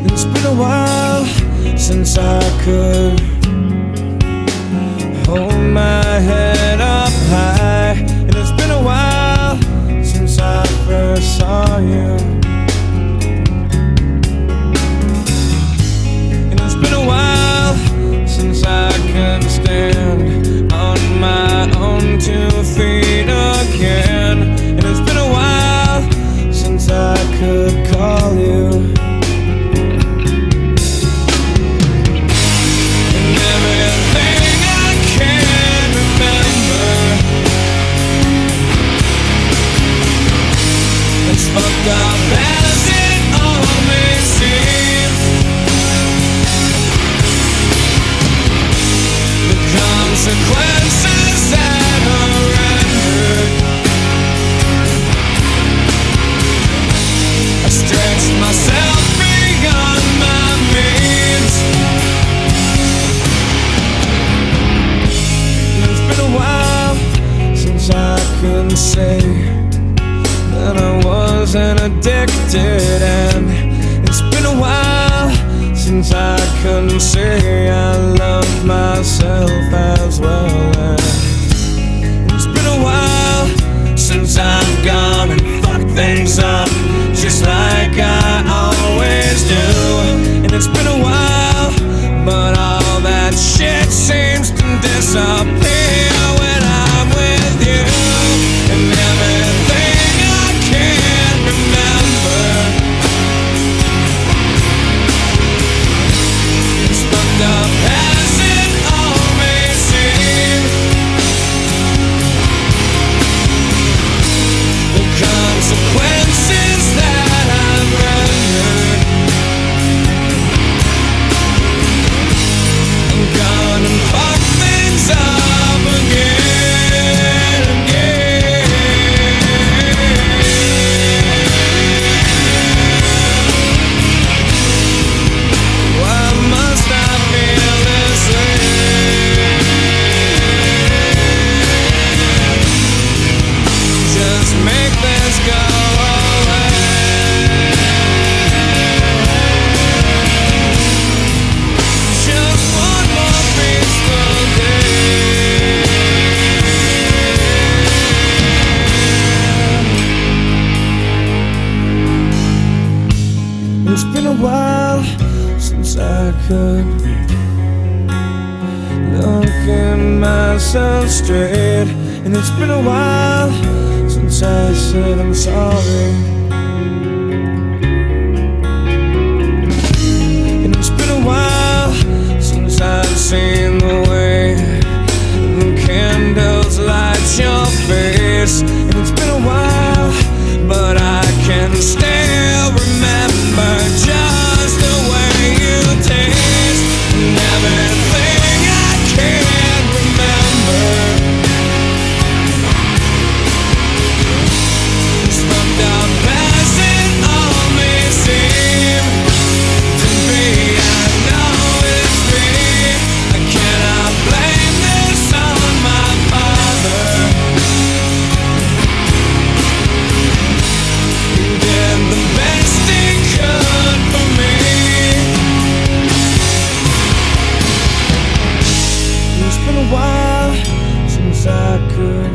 It's been a while since I could hold my head up high, and it's been a while since I first saw you. And it's been a while since I can stand on my own 2 feet again. And it's been a while since I could call you. And everything I can remember, it's fucked up. can say that I wasn't addicted, and it's been a while since I couldn't say I love myself as well. And it's been a while since I've gone and fucked things up just like I always do. And it's been a while, but all that shit seems to disappear when I'm with you. And everything I can't remember, it's fucked up as it all may seem. The consequences that I've rendered, I'm gonna fuck things up again, again. Why must I feel this way? Just make this go away. Just one more peaceful day. It's been a while since I could look at myself straight, and it's been a while since I said I'm sorry. And it's been a while since I've seen the way the candles light your face. And it's been a while, but I can still remember just the way you taste. And everything I can't remember, it's fucked up as it all may seem to be. I know it's me. I cannot blame this on my father. He did the best he could for me. It's been a while since I could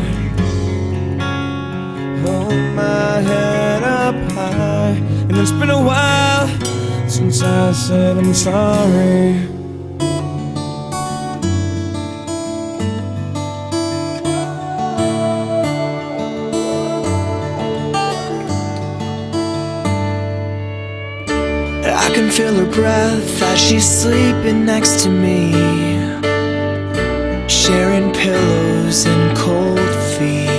hold my head up high, and it's been a while since I said I'm sorry. I can feel her breath as she's sleeping next to me, sharing pillows and cold feet.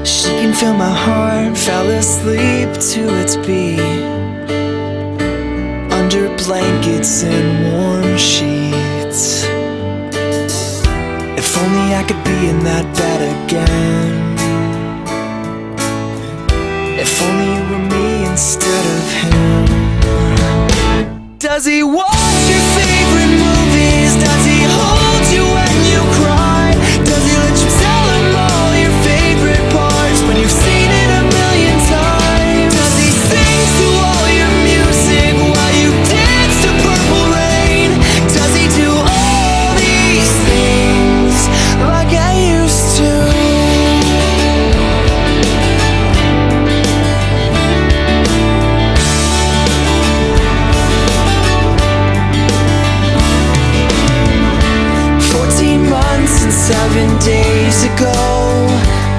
She can feel my heart, fell asleep to its beat, under blankets and warm sheets. If only I could be in that bed again. If only you were me instead of him. Does he watch your favorite movies? Does he hold you when you cry? Does he let you tell him all your favorite parts when you've seen it a million times? Does he sing to all your music while you dance to Purple Rain? Does he do all these things like I used to? 7 days ago.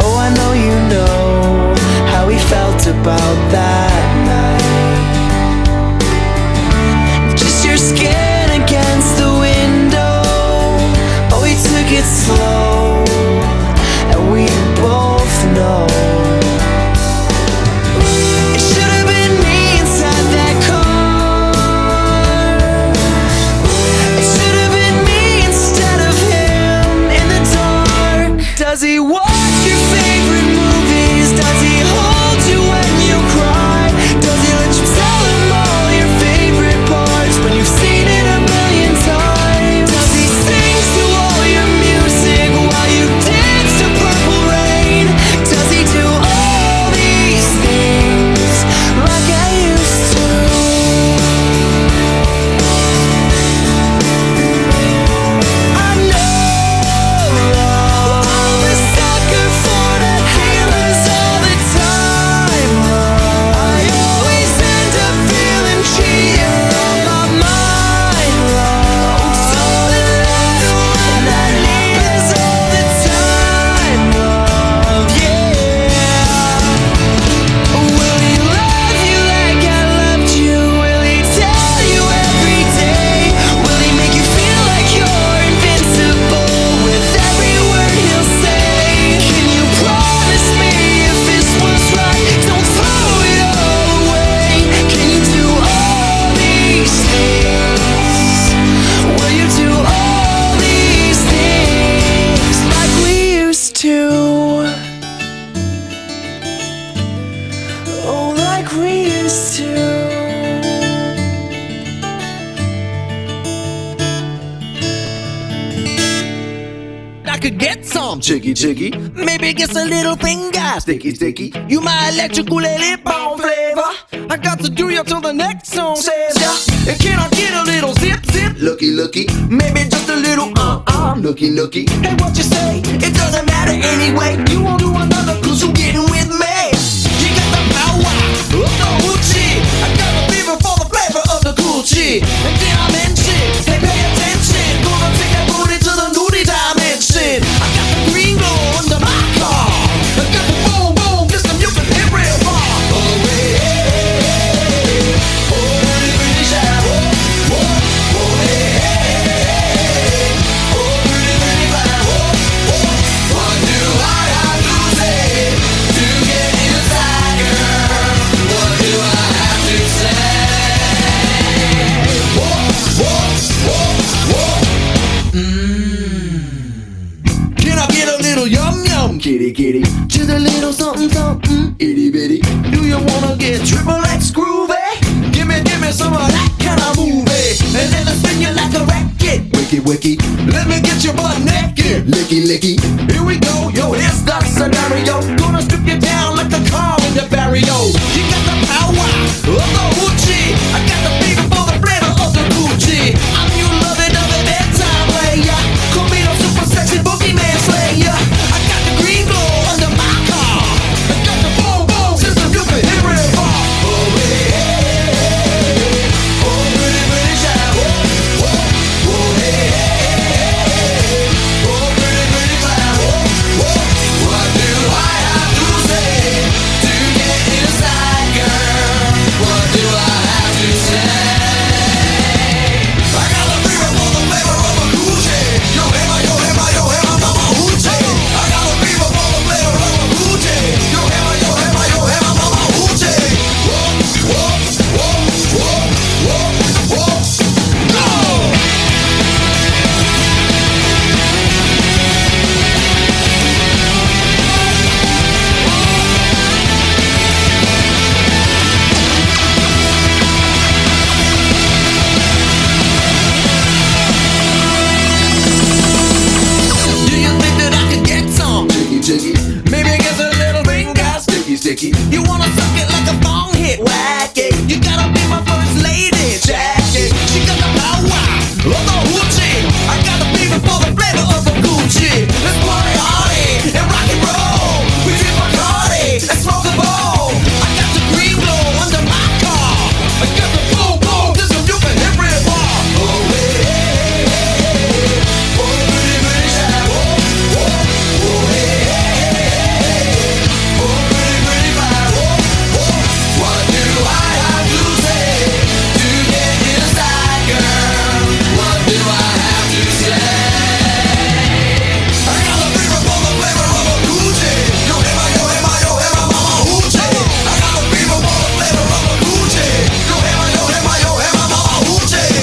Oh, I know you know how he felt about that night. Just your skin against the window. Oh, he took it slow, and we both know it should have been me inside that car. It should have been me instead of him in the dark. Does he watch your favorite movies? Does he hold you when you cry? Does he let you tell him all your favorite parts when you've seen it a million times? Does he sing to all your music while you dance to I could get some Chicky, chicky, maybe get a little finger. sticky, sticky. You my electrical lip on flavor. I got to do you till the next song says ya. And can I get a little zip zip? Looky, looky, Maybe just a little looky, looky. Hey, what you say? It doesn't matter anyway. You won't do another cause you getting with me. You got the power of the hoochie. I got the fever for the flavor of the coochie. And dimension, hey, pay attention. Gonna take that booty to the nudie dimension. I got the green glow under my car. I got the boom boom system you can hit real far. Oh, hey, oh, pretty, pretty shy. Oh, oh, oh, hey, hey. Oh, pretty, pretty fly. Oh, oh, what do I have to say to get inside, girl? What do I have to say? Whoa, whoa, whoa, whoa. Can I get a little yum yum? Kitty, kitty, Just a little something something. itty bitty. Do you wanna get triple X groovy? Give me some of that kind of movie. And then I spin you like a racket. Wicky, wicky, Let me get your butt naked. licky, licky. Here we go, yo, here's the scenario. Gonna strip you down like a car in the barrio. You got the power of the hoochie. I got the fever for the flavor of the Gucci. I'm your loving of a bedtime player. Call me the super sexy boogeyman slayer. I got the green glow under my car. I got the boom boom system you can hear it far. Oh, hey, hey. Oh, pretty, pretty shy. Oh, oh, oh, hey, hey. Oh, pretty, pretty fly. Oh, oh, what do I have to say to get inside, girl? What do I have to say? I got the fever for the flavor of a Gucci. Yo, hammer, mama, hoochie. I got the fever for the flavor of a Gucci. Yo, hammer, mama, hoochie. Whoa, whoa, whoa, whoa, whoa, whoa. Go! Do you think that I could get some? Chicky, chicky, Maybe get a little finger. sticky, sticky. You wanna suck it like a bong hit, whack it. You gotta be my first lady, check it. She got the power of the hoochie. I got the fever for the flavor of the Gucci. Let's party hardy and rock and roll. We drink Bacardi and smoke a bowl. I got the green glow under my car. I got the boom boom system you can hit real far. Oh, hey, hey, hey. Oh, pretty, pretty shy. Oh, oh, oh, hey, hey. Oh, pretty, pretty fly. Oh, oh, what do I have to say to get inside, girl? What do I have to say? I got the fever for the flavor of a Gucci. Yo, hammer, mama, hoochie. I got the fever for the flavor of a Gucci. Yo, hammer, mama, hoochie.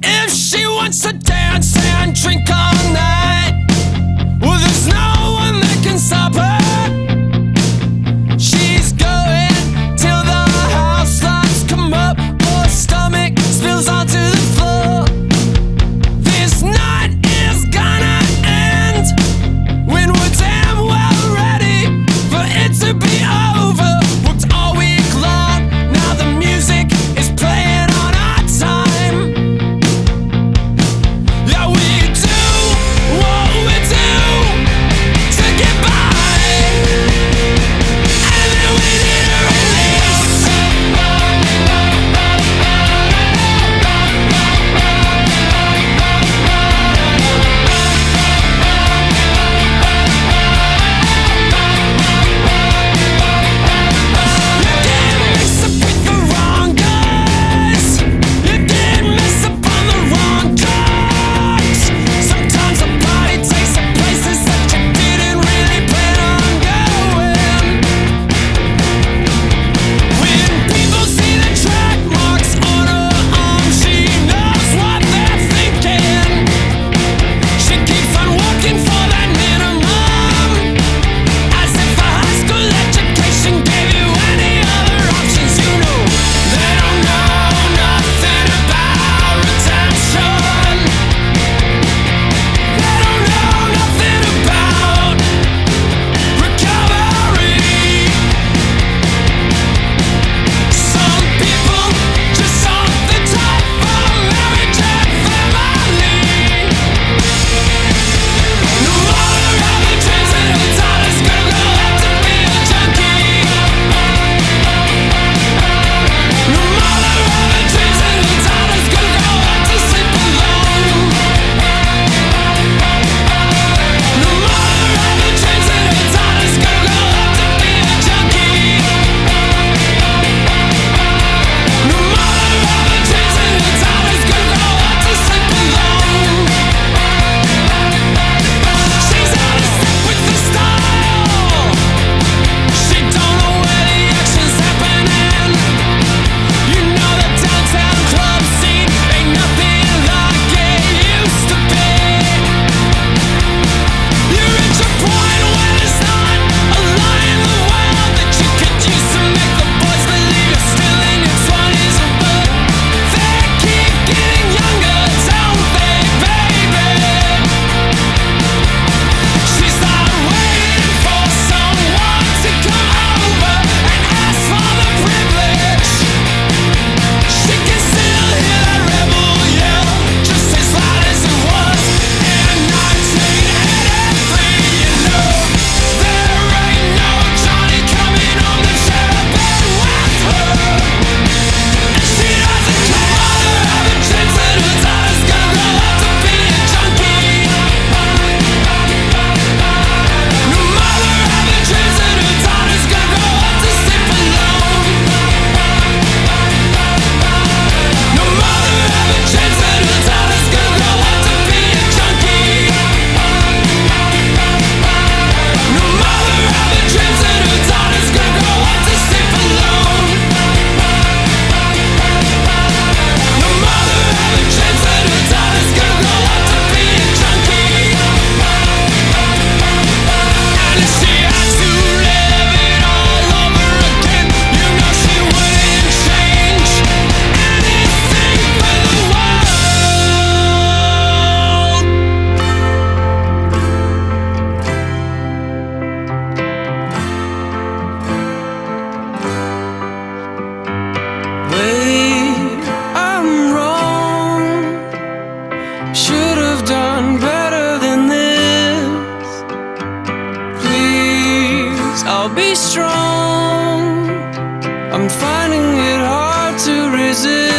If she wants to dance and drink all night, well, there's no one that can stop her. She's going till the house lights come up or her stomach spills onto the floor. This night is gonna end when we're damn well ready for it to be over. Worked all week long, now the music is playing on our time. Yeah, we do should have done better than this. Please, I'll be strong. I'm finding it hard to resist.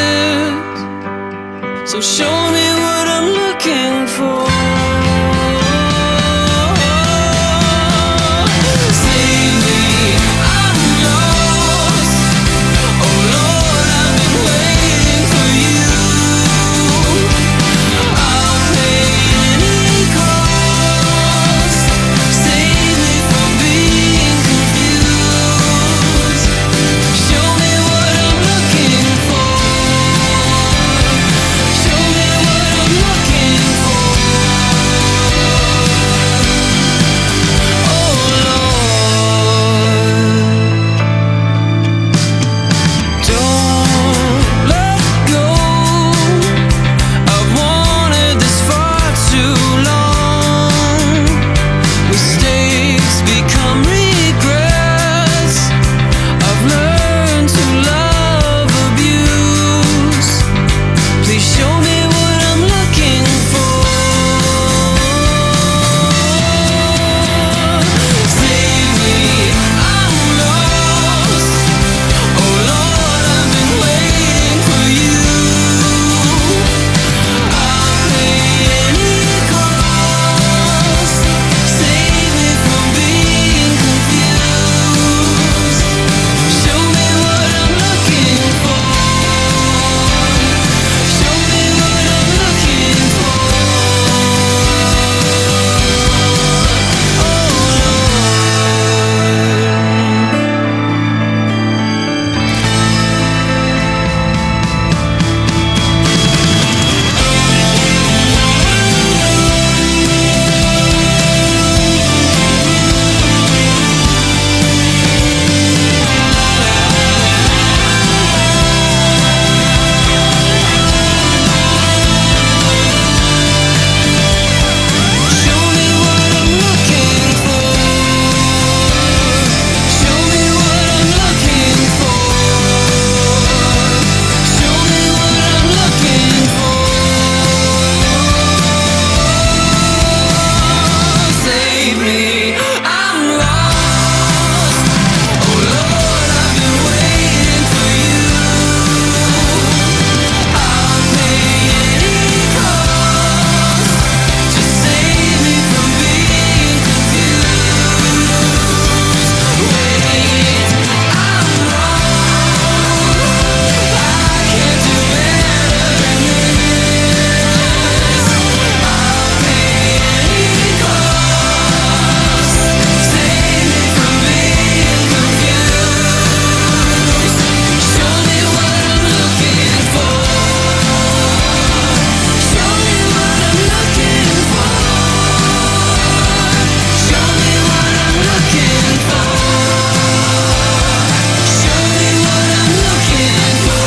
So show me what I'm looking for. Save me, I'm lost. Oh Lord, I've been waiting for you. I'll pay any cost. Save me from being confused. Show me what I'm looking for. Show me what I'm looking for. Oh Lord, don't let go. I've wanted this far too long. Mistakes become regrets. I've learned to love abuse. Please show me what I'm looking for. Save me, I'm lost. Oh Lord, I've been waiting for you. I'll pay any cost. Save me from being confused. Show me what I'm looking for. Show me what I'm looking for. Oh show me what I'm looking for. Show me what I'm looking for. Show me what I'm looking for. Save me, I'm lost. Oh Lord, I've been waiting for you. I'll pay any cost. Just save me from being confused. Wait, I'm wrong. I can't do better than this. I'll pay any cost. Save me from being confused. Show me what I'm looking for. Show me what I'm looking for. Show me what I'm looking for. Show me what I'm looking for.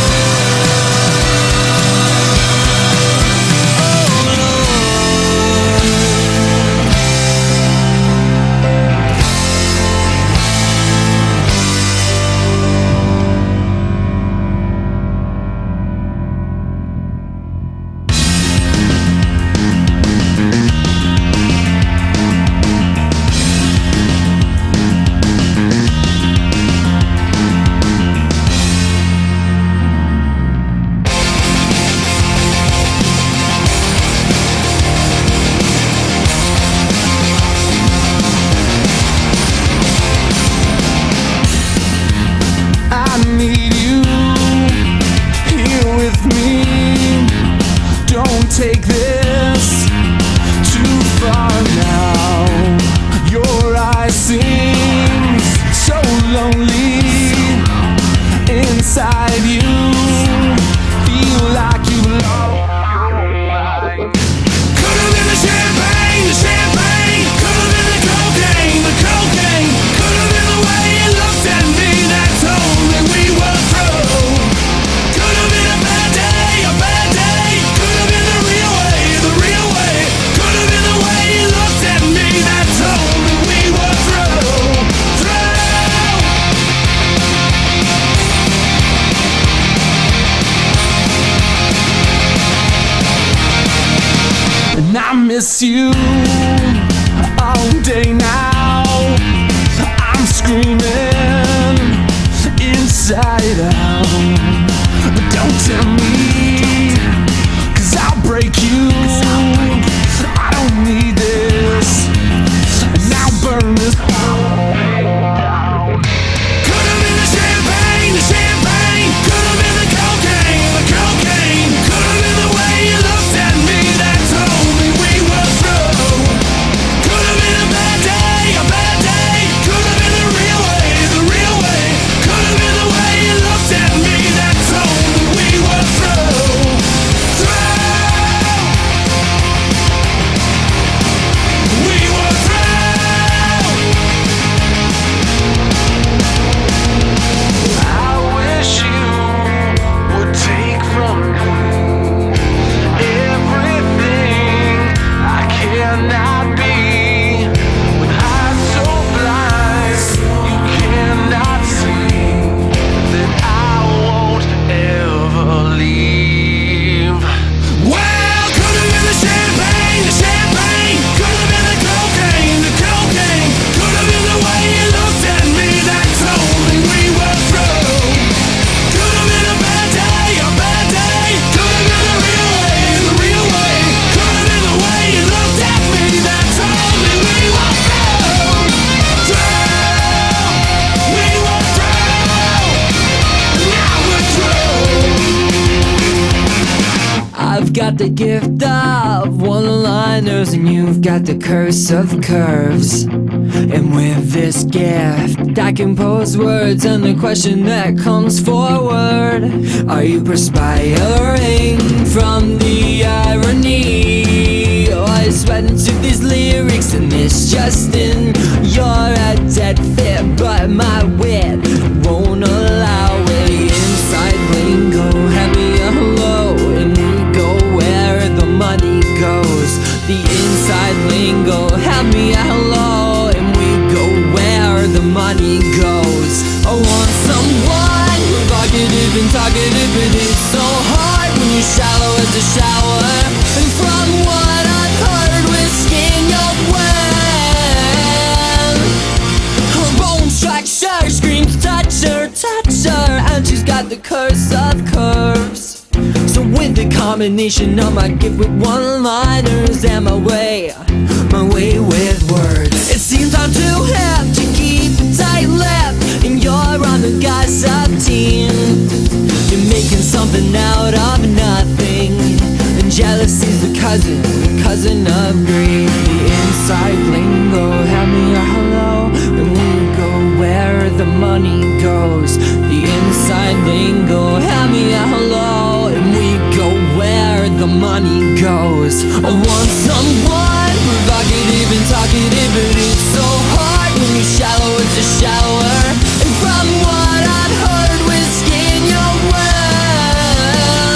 I need you here with me. Don't take this too far now. Your eyes seem so lonely. Inside you, feel like you lost. Could've been the champagne, the champagne. Could've been the cocaine, the cocaine. Could've been the way you looked at me that told me we were through. Could've been a bad day, a bad day. Could've been the real way, the real way. Could've been the way you looked at me that told me we were through. Through. and I miss you all day now. I'm screaming inside out. Don't tell me, 'cause I'll break you. I don't need this, and I'll burn this. Could've been the champagne, the champagne. Could've been the cocaine, the cocaine. Could've been the way you looked at me that told me we were through. Could've been a bad day, a bad day. Could've been the real way, the real way. Could've been the way you looked at me that told me we were through. We were through. I wish you would take from me everything I cannot be. With eyes so blind, you cannot see that I won't ever leave. Well, could've been the champagne, the champagne. Could've been the cocaine, the cocaine. Could've been the way you looked at me that told me we were through. Could've been a bad day, a bad day. Could've been the real way, the real way. Could've been the way you looked at me that told me we were through. We were through. Now we're through. I've got the gift of one-liners, and you've got the curse of curves. And with this gift, I compose words, and the question that comes forward: are you perspiring from the irony? Or are you sweating to these lyrics and this Justin? You're a dead fit, but my wit won't allow it. Inside lingo, hand me a hello, and we go where the money goes. The inside lingo, hand me a hello, and we go where the money goes. I want someone provocative and talkative, but it's so hard when you're shallow as a shower. And from what I've heard, whiskey in your well, her bone strikes her, screams touch her, and she's got the curse of curves. So with the combination of my gift with one-liners and my way with words, it seems I'm too hip to keep a tight lip, and you're on the gossip team. You're making something out of nothing, and jealousy's the cousin of greed. The inside lingo, hand me a hello, and we go where the money goes. The inside lingo, hand me a hello, and we go where the money goes. I want someone provocative and talkative, but it's so hard when you're shallow as a shower. And from what I've heard, whiskey in your well,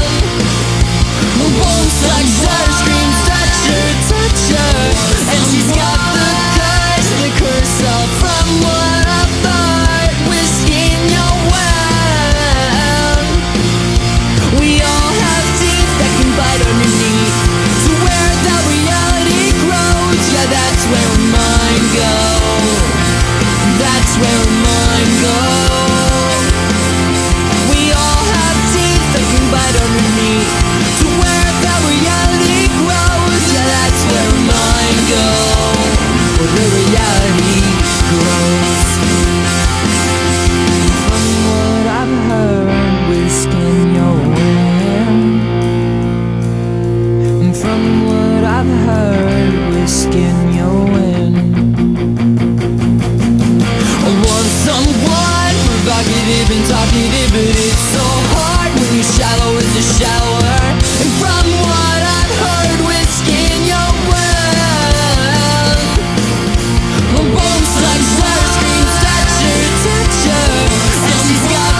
her bones like her, screams touch her, and she's got the curse of. From what I've heard, whiskey in your well, we all have teeth that can bite underneath. To where the reality grows, yeah, that's where mine go. That's where mine go. We all have teeth that can bite underneath. To where the reality grows, yeah, that's where mine go. Where the reality grows. From what I've heard, whiskey in your wind. And from what I've heard, whiskey in your wind. I want someone provocative and talkative, but it's so hard when you're shallow as a shower. And from what I've heard, whiskey in your well, her bones like her, screams touch her, and she's got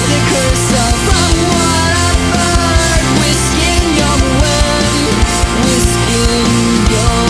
the curse of. From what I've heard, whiskey in your well, whiskey in your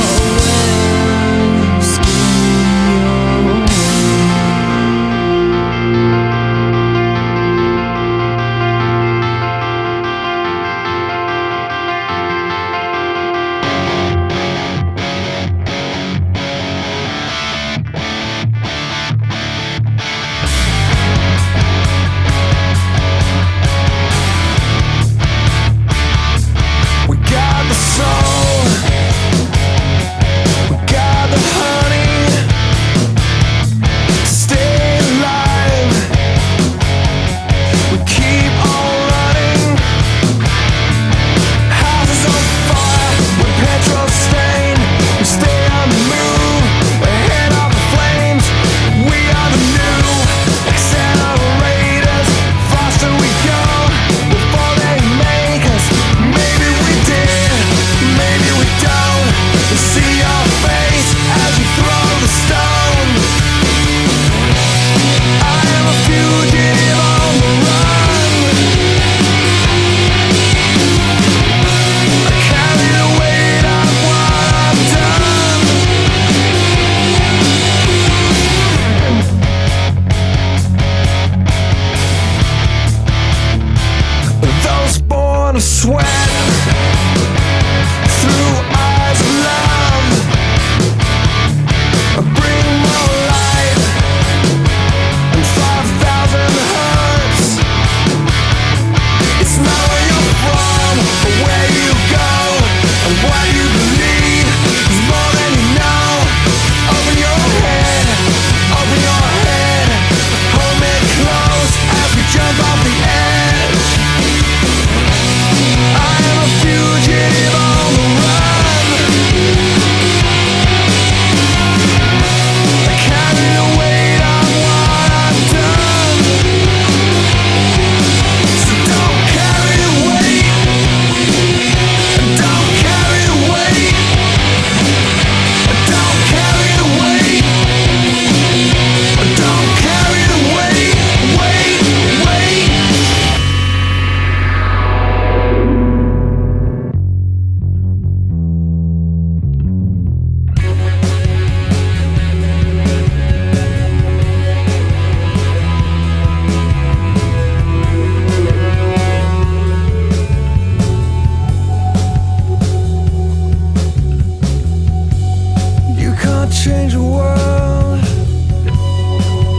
change the world,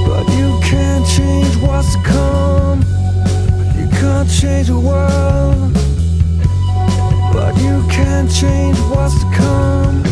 but you can't change what's to come. You can't change the world, but you can't change what's to come.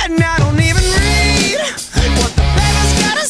And I don't even read what the paper's got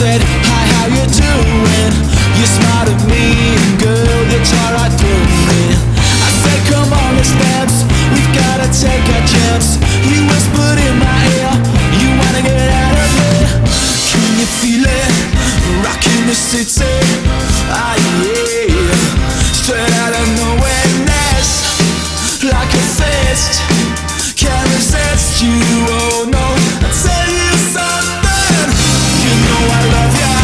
said, hi, how you doing? You smiled at me, and girl, you tore right through me. I said, come on, let's dance, we've gotta take a chance. You whispered in my ear, you wanna get out of here. Can you feel it? Rocking the city, ah yeah. Straight out of nowhereness, like a fist. Can't resist you, oh no. I'll tell you something, you know I love ya,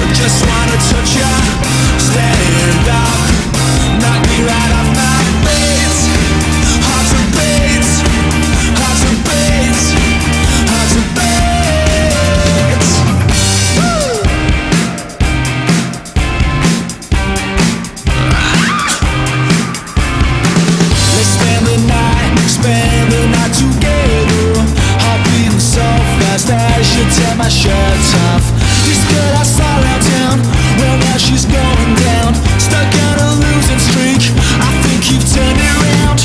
I just wanna touch ya. Stand up, knock me right off my feet. Hard to beat, hard to beat, hard to beat. Woo! Let's spend the night together. Heart beating so fast I should tear my shirt off. This girl I saw around town, well now she's going down. Stuck on a losing streak, I think you've turned it around.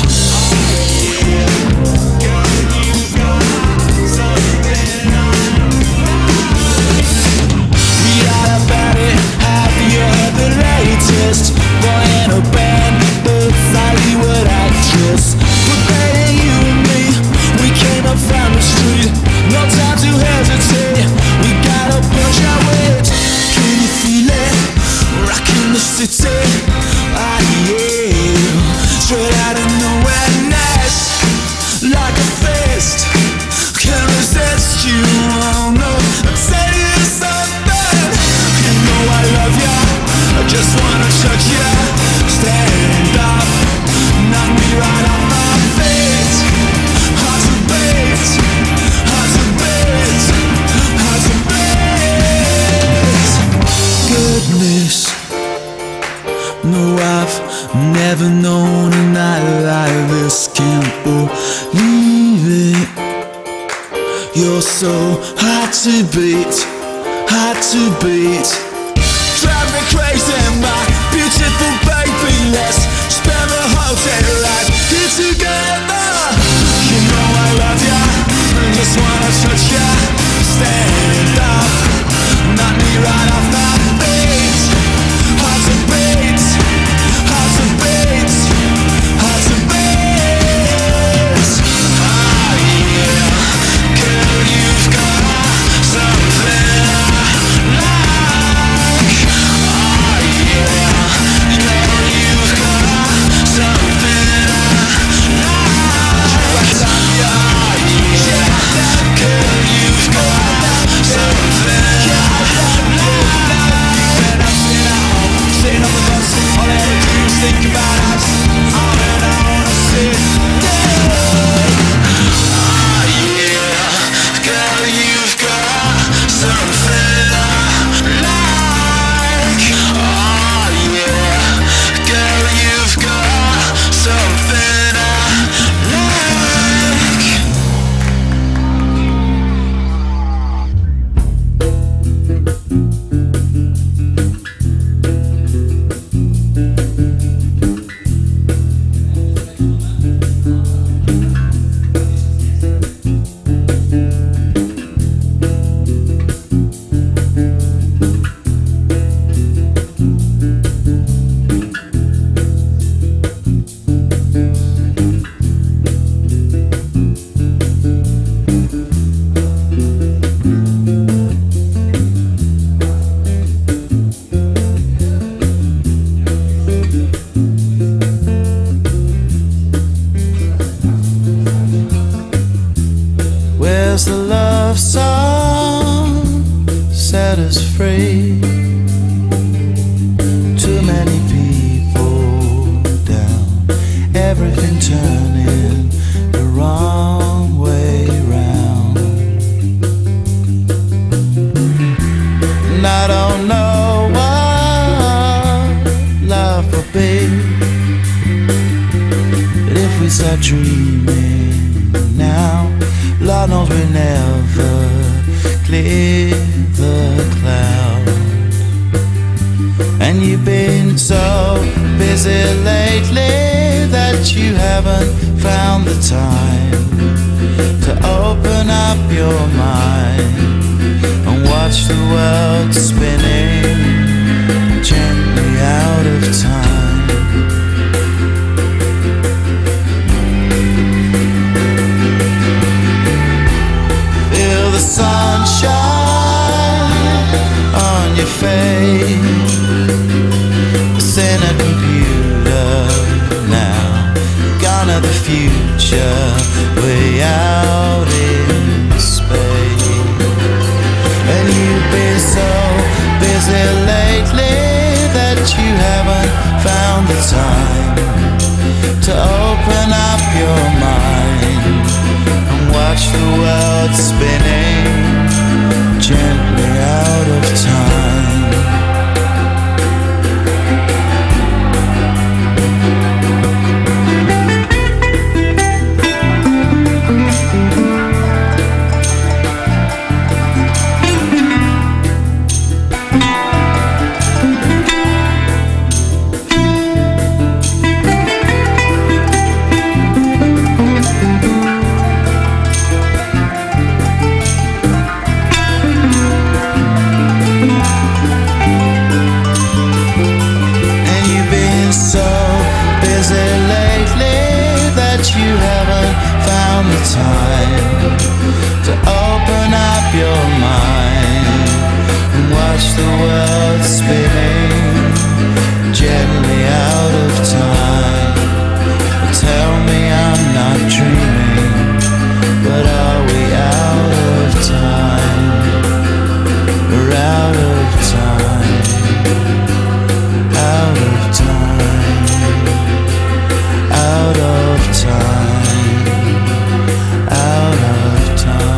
Read all about it, have you heard the latest? Boy in a band, it's Hollywood actress. But baby, you and me, we came up from the street. No time to hesitate, we gotta push our weight. Can you feel it? Rocking the city, ah yeah. Straight out of nowhereness, like a fist. Can't resist you, oh no. I'll tell you something, you know I love ya, I just wanna touch ya. Stand up, knock me right off my feet. Hard to beat, hard to beat, hard to beat. Goodness, no, I've never known a night like this. Can't believe it. You're so hard to beat, hard to beat. Drive me crazy, my beautiful baby. Let's spend the whole day right here together. You know I love ya, I just wanna touch ya. Stand up, knock me right off my feet. Hard to beat, hard to beat, hard to beat. Oh yeah, girl, you've got something I like. Oh yeah, girl, you've got something I like. Oh yeah, girl, you've got something I like. When I'm sitting on the bus, all I ever do is think about us. On and I wanna sit there. Oh yeah, girl, you've got something I like. Oh yeah, girl, you've got something I like. Where's the love song set us free? Too many people down, everything turning the wrong way round. And I don't know what love will be, but if we start dreaming now, Lord knows we never clear the cloud. And you've been so busy lately that you haven't found the time to open up your mind. And what watch the world spinning gently out of time. Feel the sunshine on your face. It's in a computer now. Gone are the future, way out in space. And you've been so busy lately that you haven't found the time to open up your mind and watch the world spinning gently out of time. Time to open up your mind and watch the world spinning gently out of time. Tell me I'm not dreaming, but are we out of time? We're out of time, out of time, out of time.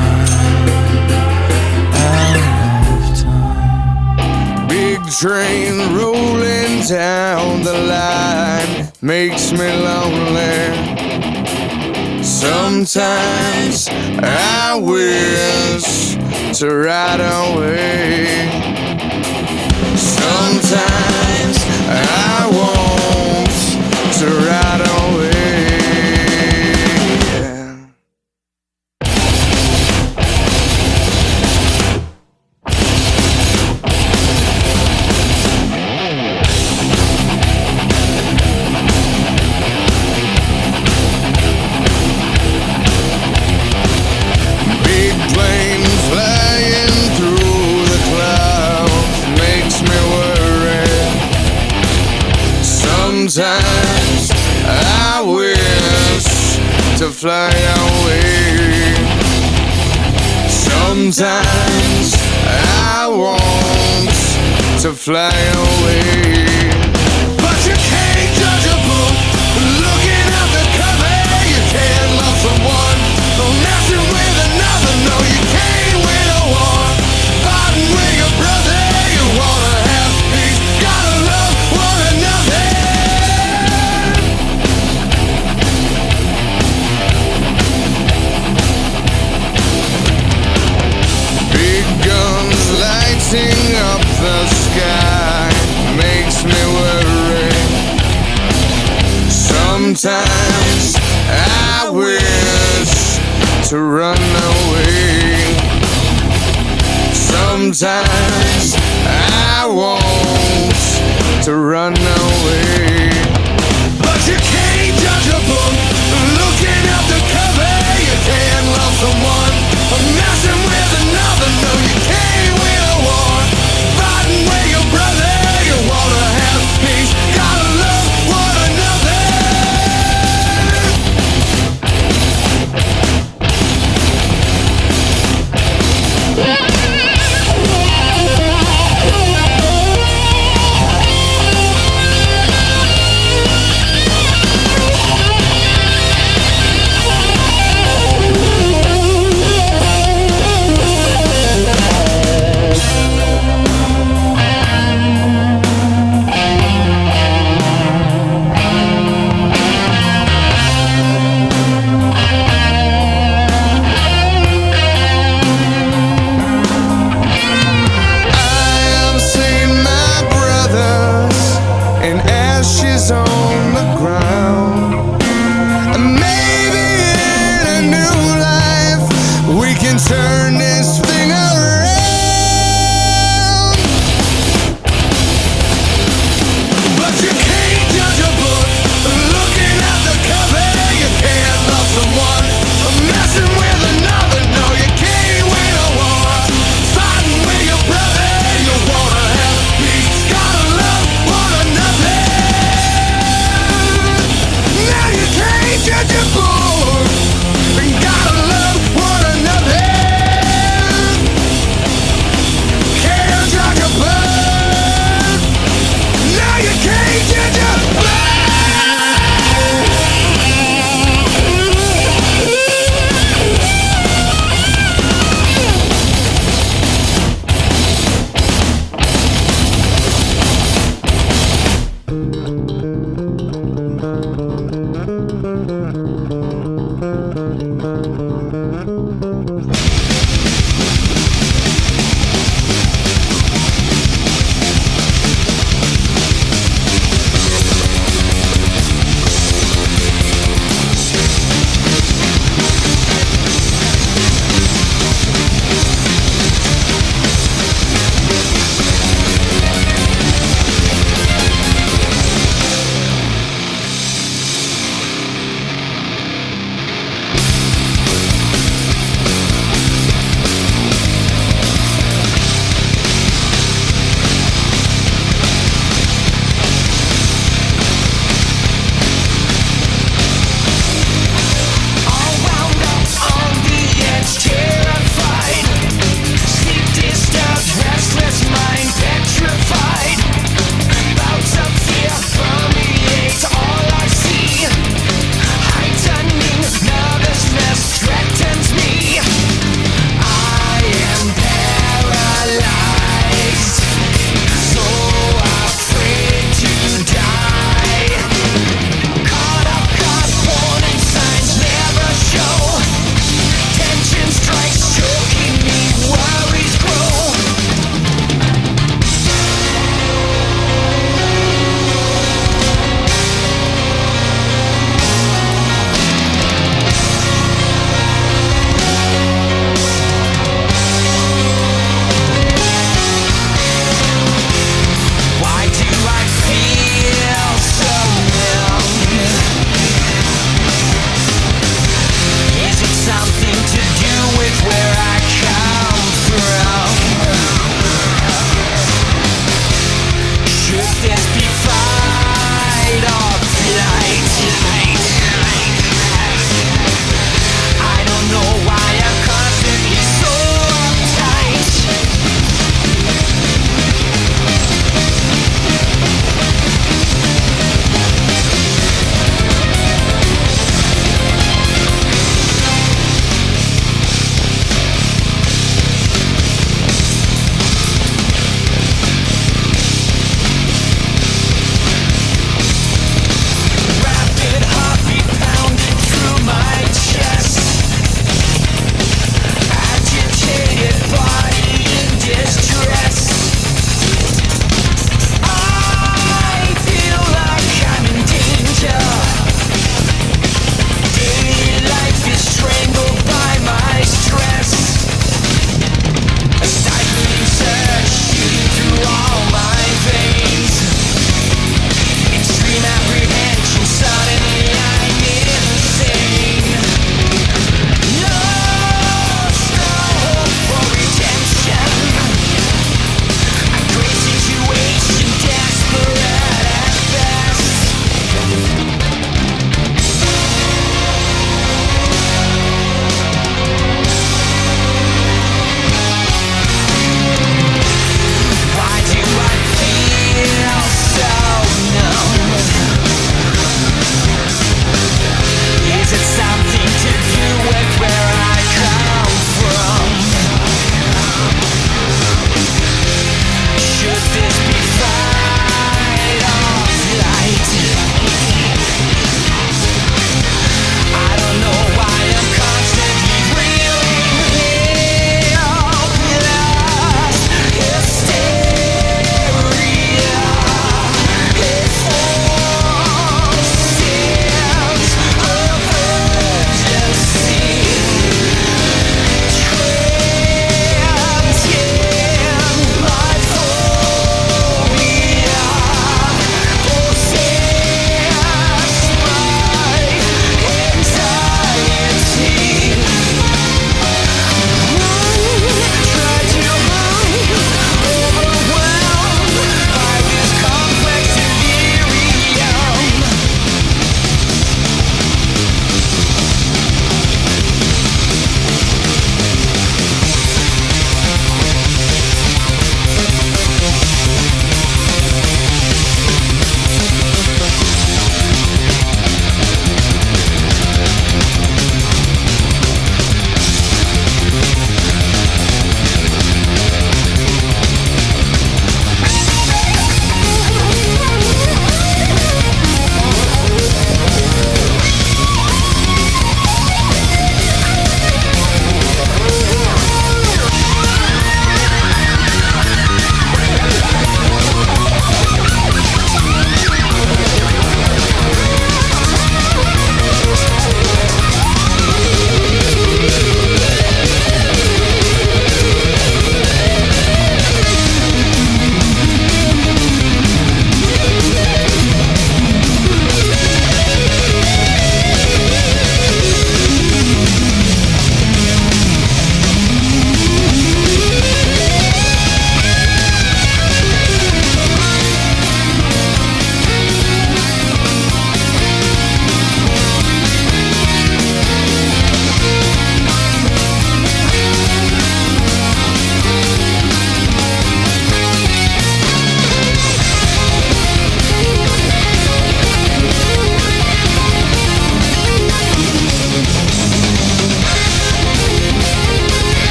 Train rolling down the line makes me lonely. Sometimes I wish to ride away. Sometimes I want to ride away. Sometimes I wish to fly away. Sometimes I want to fly away. But you can't judge a book looking at the cover. You can't love someone messing with another. No, you can't win a war fighting with your brother. You wanna have peace, gotta love one another. Lighting up the sky makes me worry. Sometimes I wish to run away. Sometimes I want to run away. But you can't judge a book looking at the cover. You can't love someone messing with another. No, you can't win a war fighting with your brother. You wanna have peace, gotta love one another.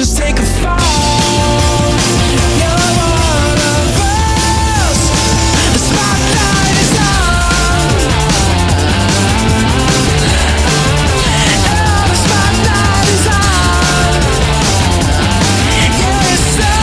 just take a fall. You're one of us. The spotlight is on. Oh, the spotlight is on. Yeah, it's so.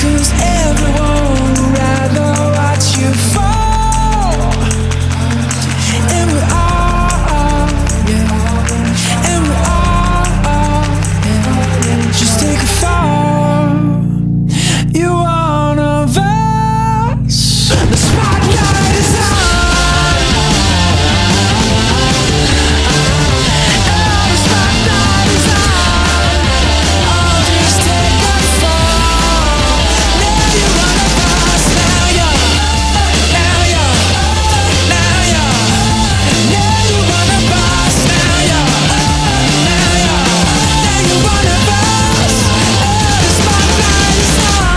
Cause everyone would rather watch you fall. And we all, yeah. And we all, yeah. Just take a fall. You're one of us. The spotlight is on. Oh, the spotlight is on. Oh, just take a fall. Now you're one of us. Now you're one of us. Now you're one of us. Oh, the spotlight is on.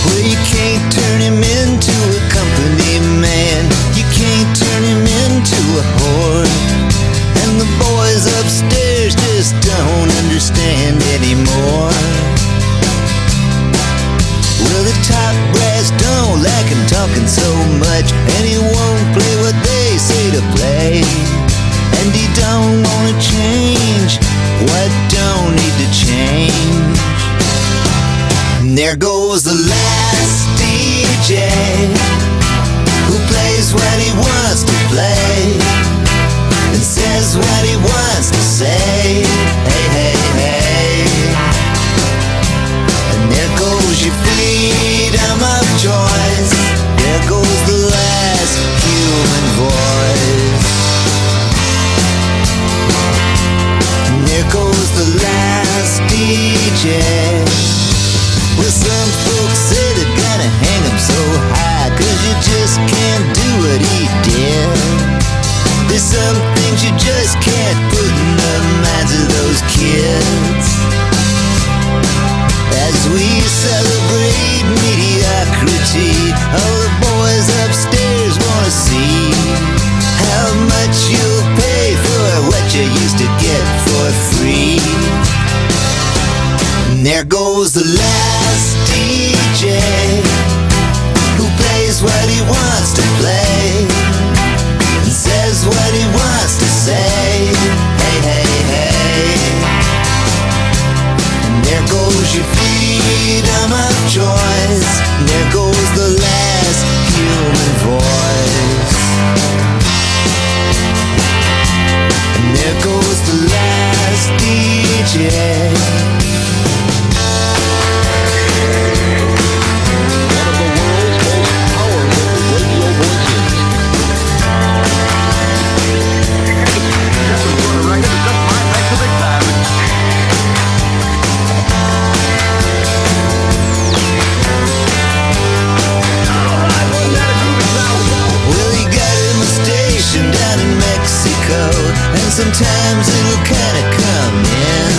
Well, you can't turn him into a company man. You can't turn him into a whore. And the boys upstairs just don't understand anymore. Well, the top brass don't like him talking so much, and he won't play what they say to play. And he don't wanna change what don't need to change. And there goes the last DJ who plays what he wants to play and says what he wants to say. Hey, hey, hey. And there goes your freedom of choice. There goes the last human voice. And there goes the last DJ. Well, some folks say they're gonna hang him so high, 'cause you just can't do what he did. There's some things you just can't put in the minds of those kids. As we celebrate mediocrity, all the boys upstairs wanna see how much you'll pay for what you used to get for free. And there goes the last DJ who plays what he wants to play and says what he wants to say. Hey, hey, hey. And there goes your freedom of choice. And there goes the last human voice. And there goes the last DJ. Sometimes it'll kinda come in.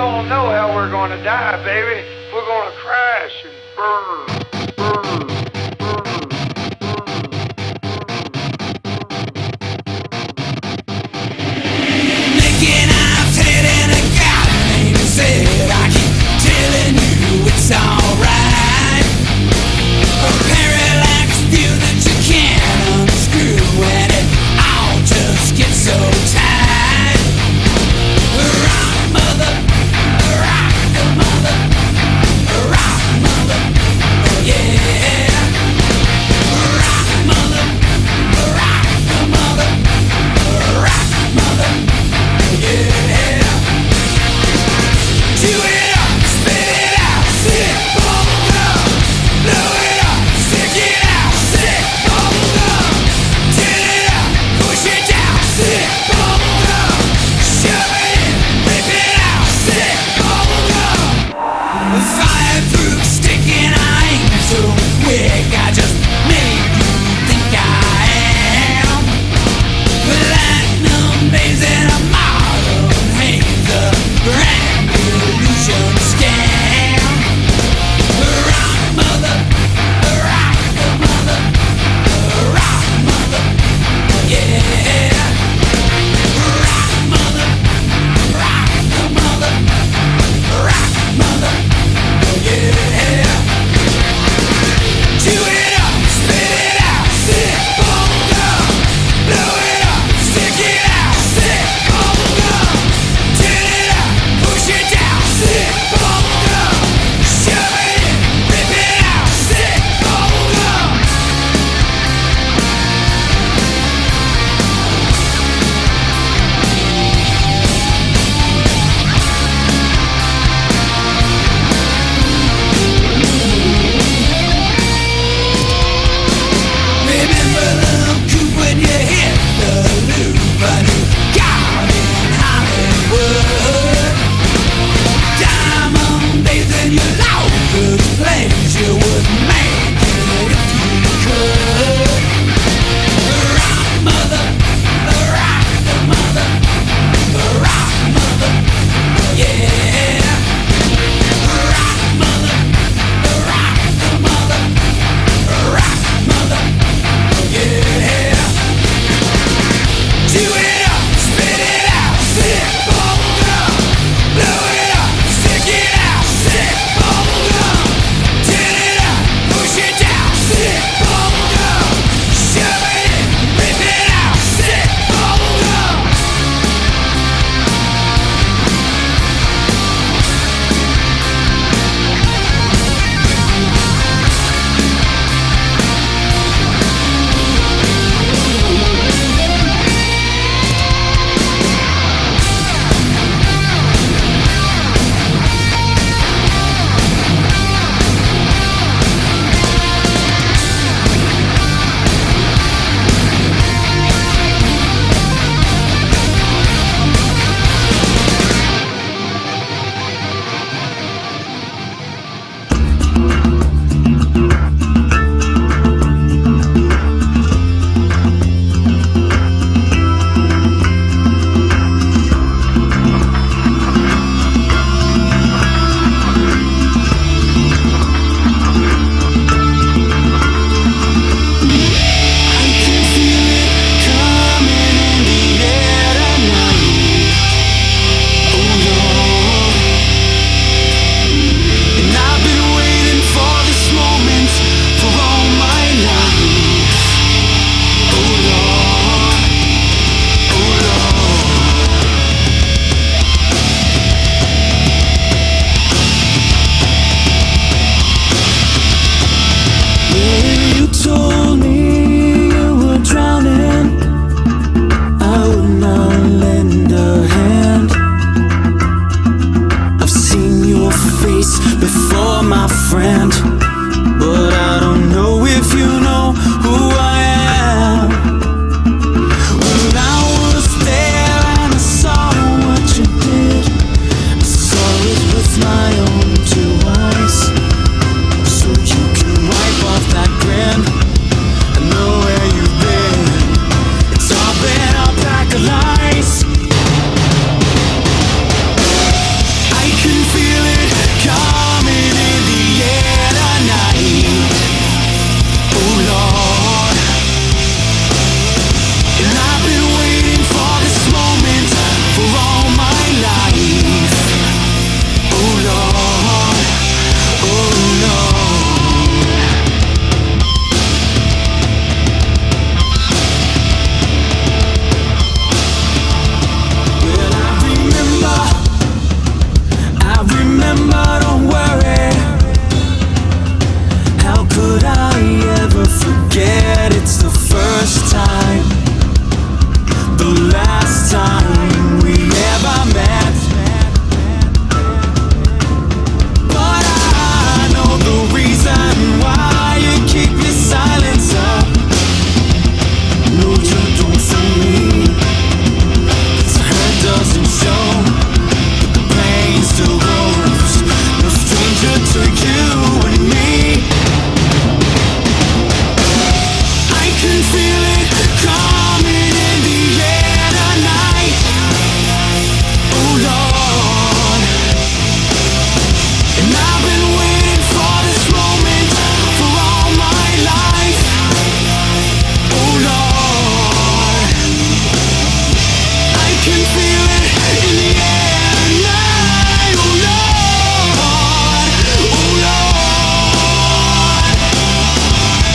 all know how we're gonna die, baby. We're gonna crash and burn, burn, burn. Thinking I've taken a guy who said I keep telling you it's alright. A parallax view that you can't unscrew when it all just gets so tight. Rock mother, rock the mother, rock mother,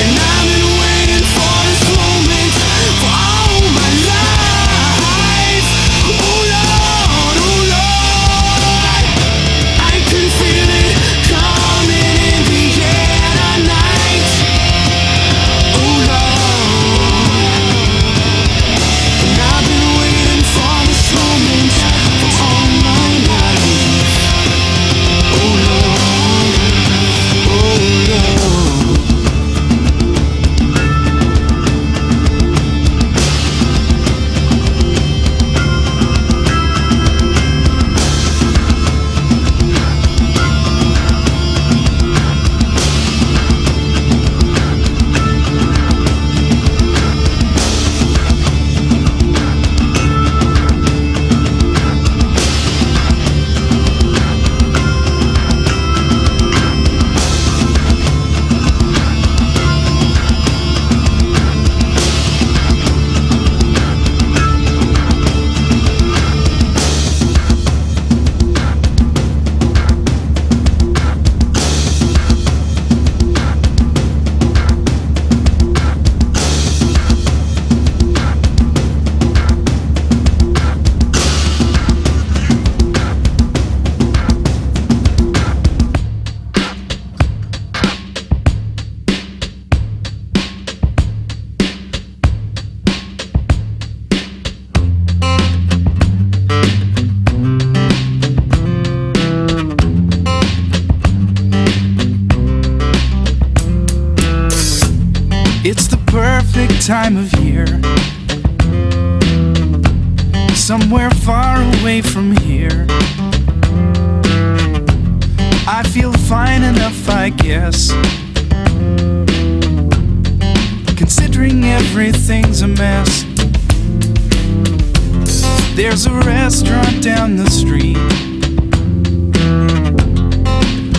And I've been waiting for this moment for all my life. Oh Lord, I can feel it coming in the air tonight. Oh Lord, and I've been waiting for this moment for all my life. Oh Lord, oh Lord. It's the perfect time of year. Somewhere far away from here. I feel fine enough, I guess. Considering everything's a mess. There's a restaurant down the street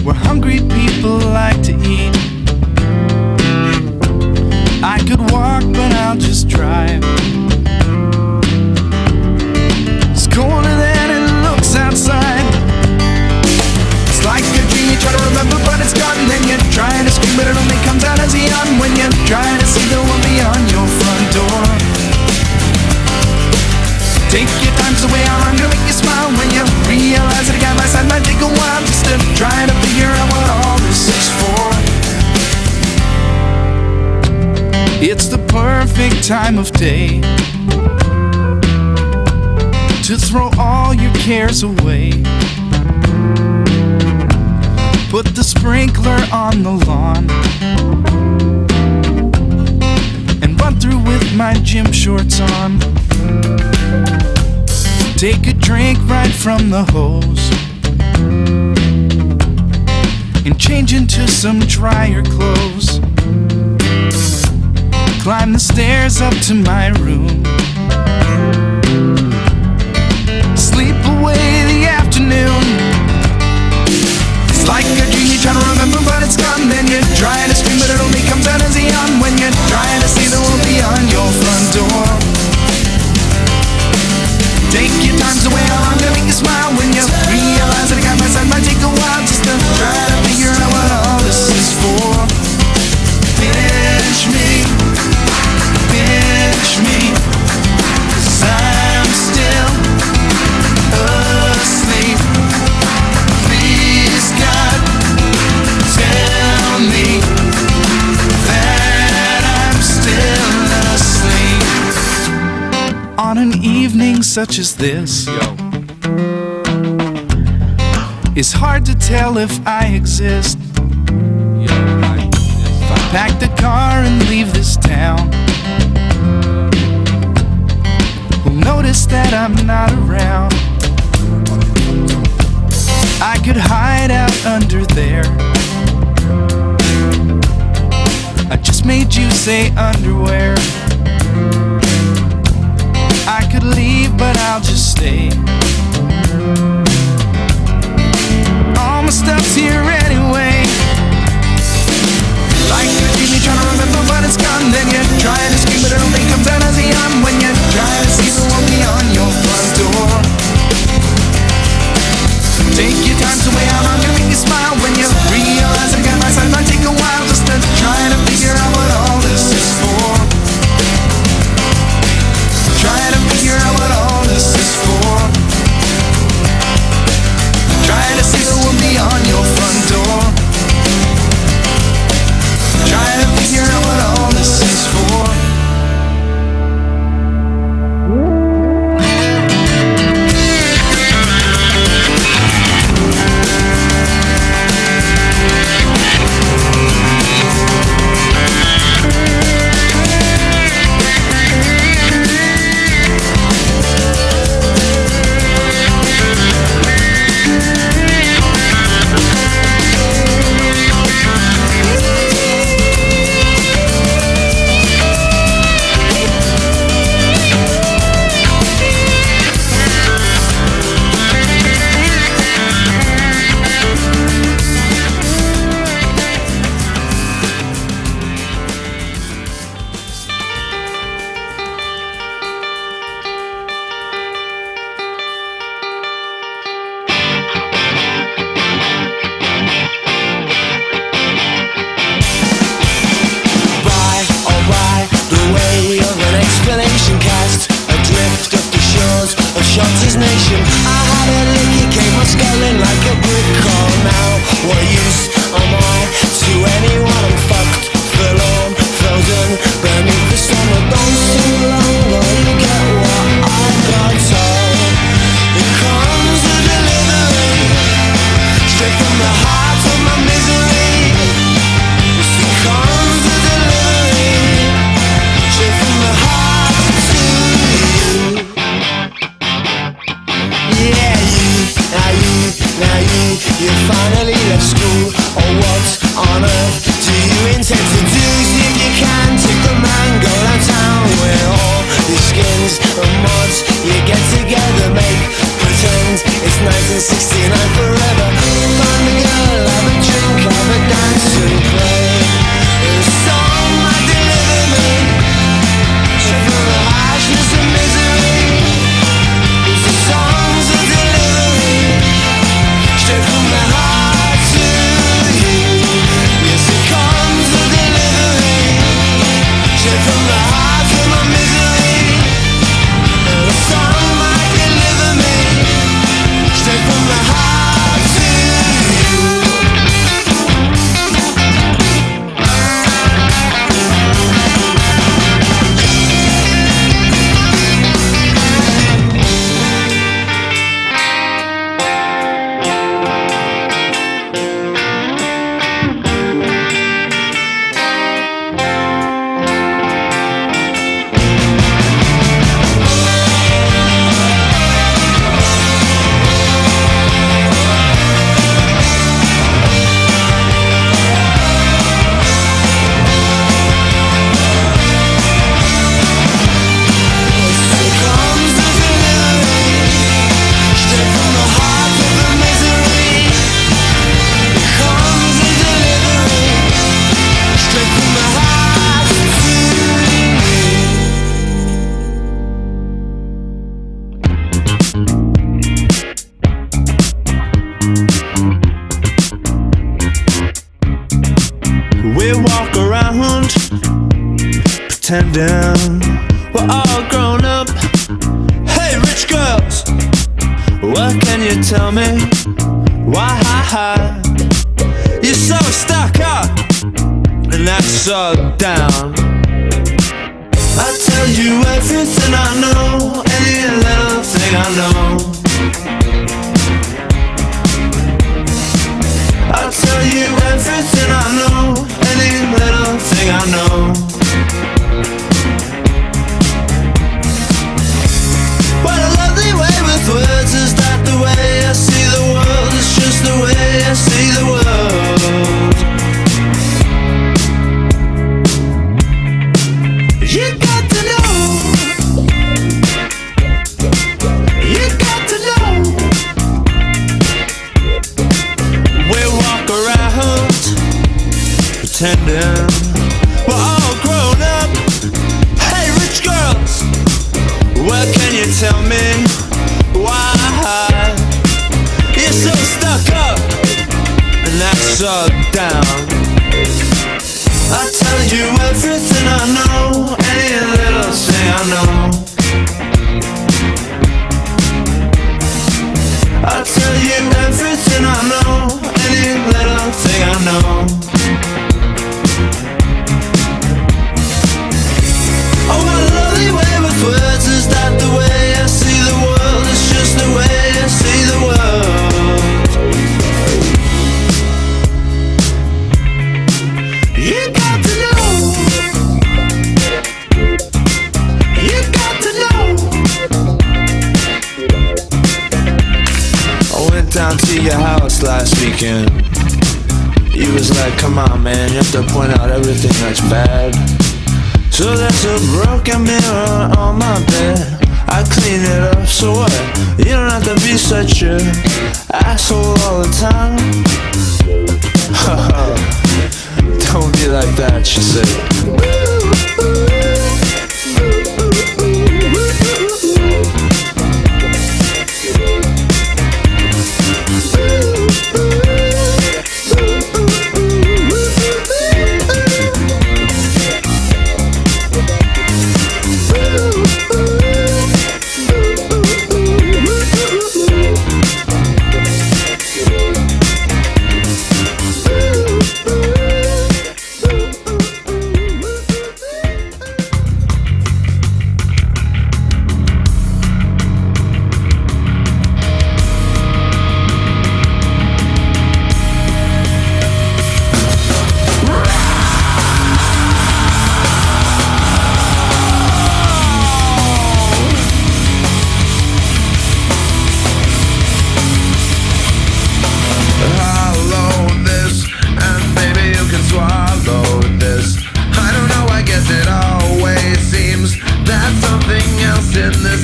where hungry people like to eat. I could walk, but I'll just drive. It's colder than it looks outside. It's like a dream you try to remember, but it's gone. Then you're trying to scream, but it only comes out as a yawn when you're trying to see the one beyond your front door. Take your time, so way I'm gonna make you smile when you realize that a guy by side might take a while just to try to figure out what all this is for. It's the perfect time of day to throw all your cares away. Put the sprinkler on the lawn and run through with my gym shorts on. Take a drink right from the hose and change into some drier clothes. Climb the stairs up to my room. Sleep away the afternoon. It's like a dream you try to remember, but it's gone. Then you're trying to scream, but it only comes out as a yawn when you're trying to see the world beyond your front door. Take your time, so way I'm gonna make you smile when you realize that a guy by side might take a while just to try to figure out what all this is for. Pinch me, 'cause I'm still asleep. Please God, tell me that I'm still asleep. On an evening such as this, it's hard to tell if I exist. If I pack the car and leave this town, who'll notice that I'm not around? I could hide out under there. I just made you say underwear. I could leave, but I'll just stay. All my stuff's here anyway. Like a dream you trying to remember, but it's gone. Then you're trying to scream, but it only comes out as a yawn when you're trying to see the one beyond your front door. Take your time, so way out, I'm gonna make you smile when you realize I got my side might take a while just to try to figure out what all around, pretending we're all grown up. Hey, rich girls, what can you tell me? Why you're so stuck up and that's so down? I tell you everything I know, any little thing I know. I tell you everything I know, any little thing I know. What a lovely way with words, is that the way I see the world? It's just the way I see the world. You got to know. You got to know. We walk around pretending we're all grown up. Hey, rich girls, what can you tell me? Why you're so stuck up and that's so down? I tell you everything I know, any little thing I know. I tell you everything I know, any little thing I know. Oh, what a lovely way with words, is that the way I see the world? It's just the way I see the world. You got to know. You got to know. I went down to your house last weekend. You was like, come on man, you have to point out everything that's bad. So there's a broken mirror on my bed. I clean it up, so what? You don't have to be such a asshole all the time. Don't be like that, she said.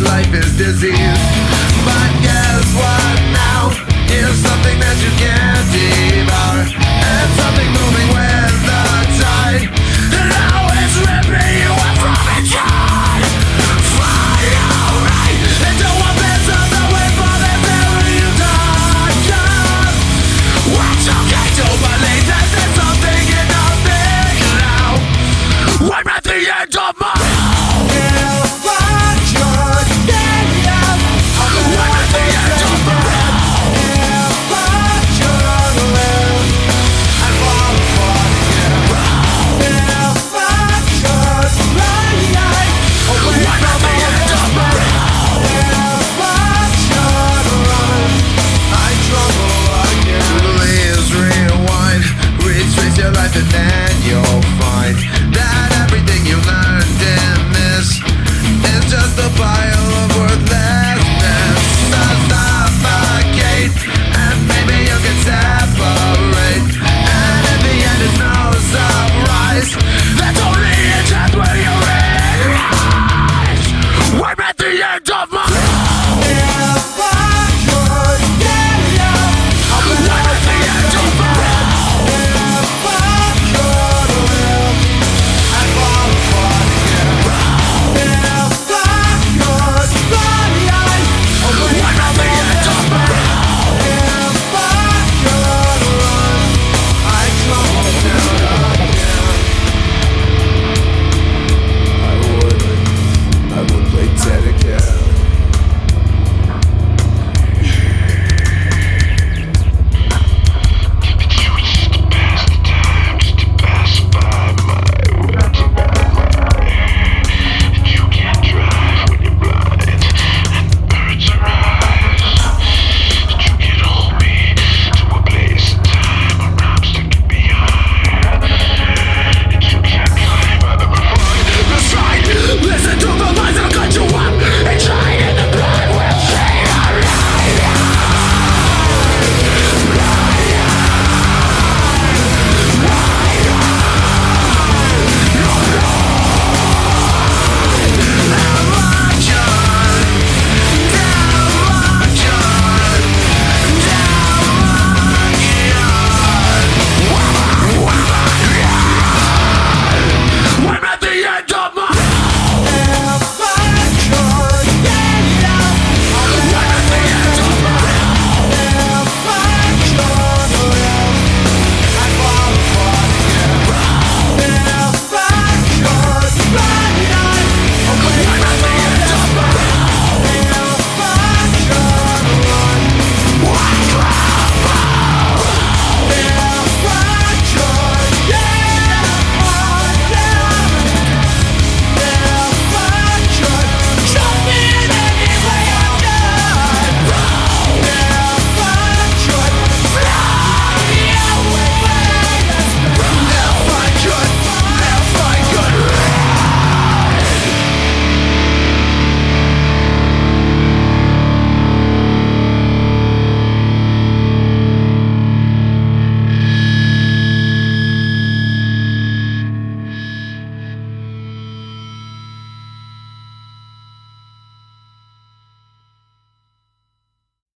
Life is disease.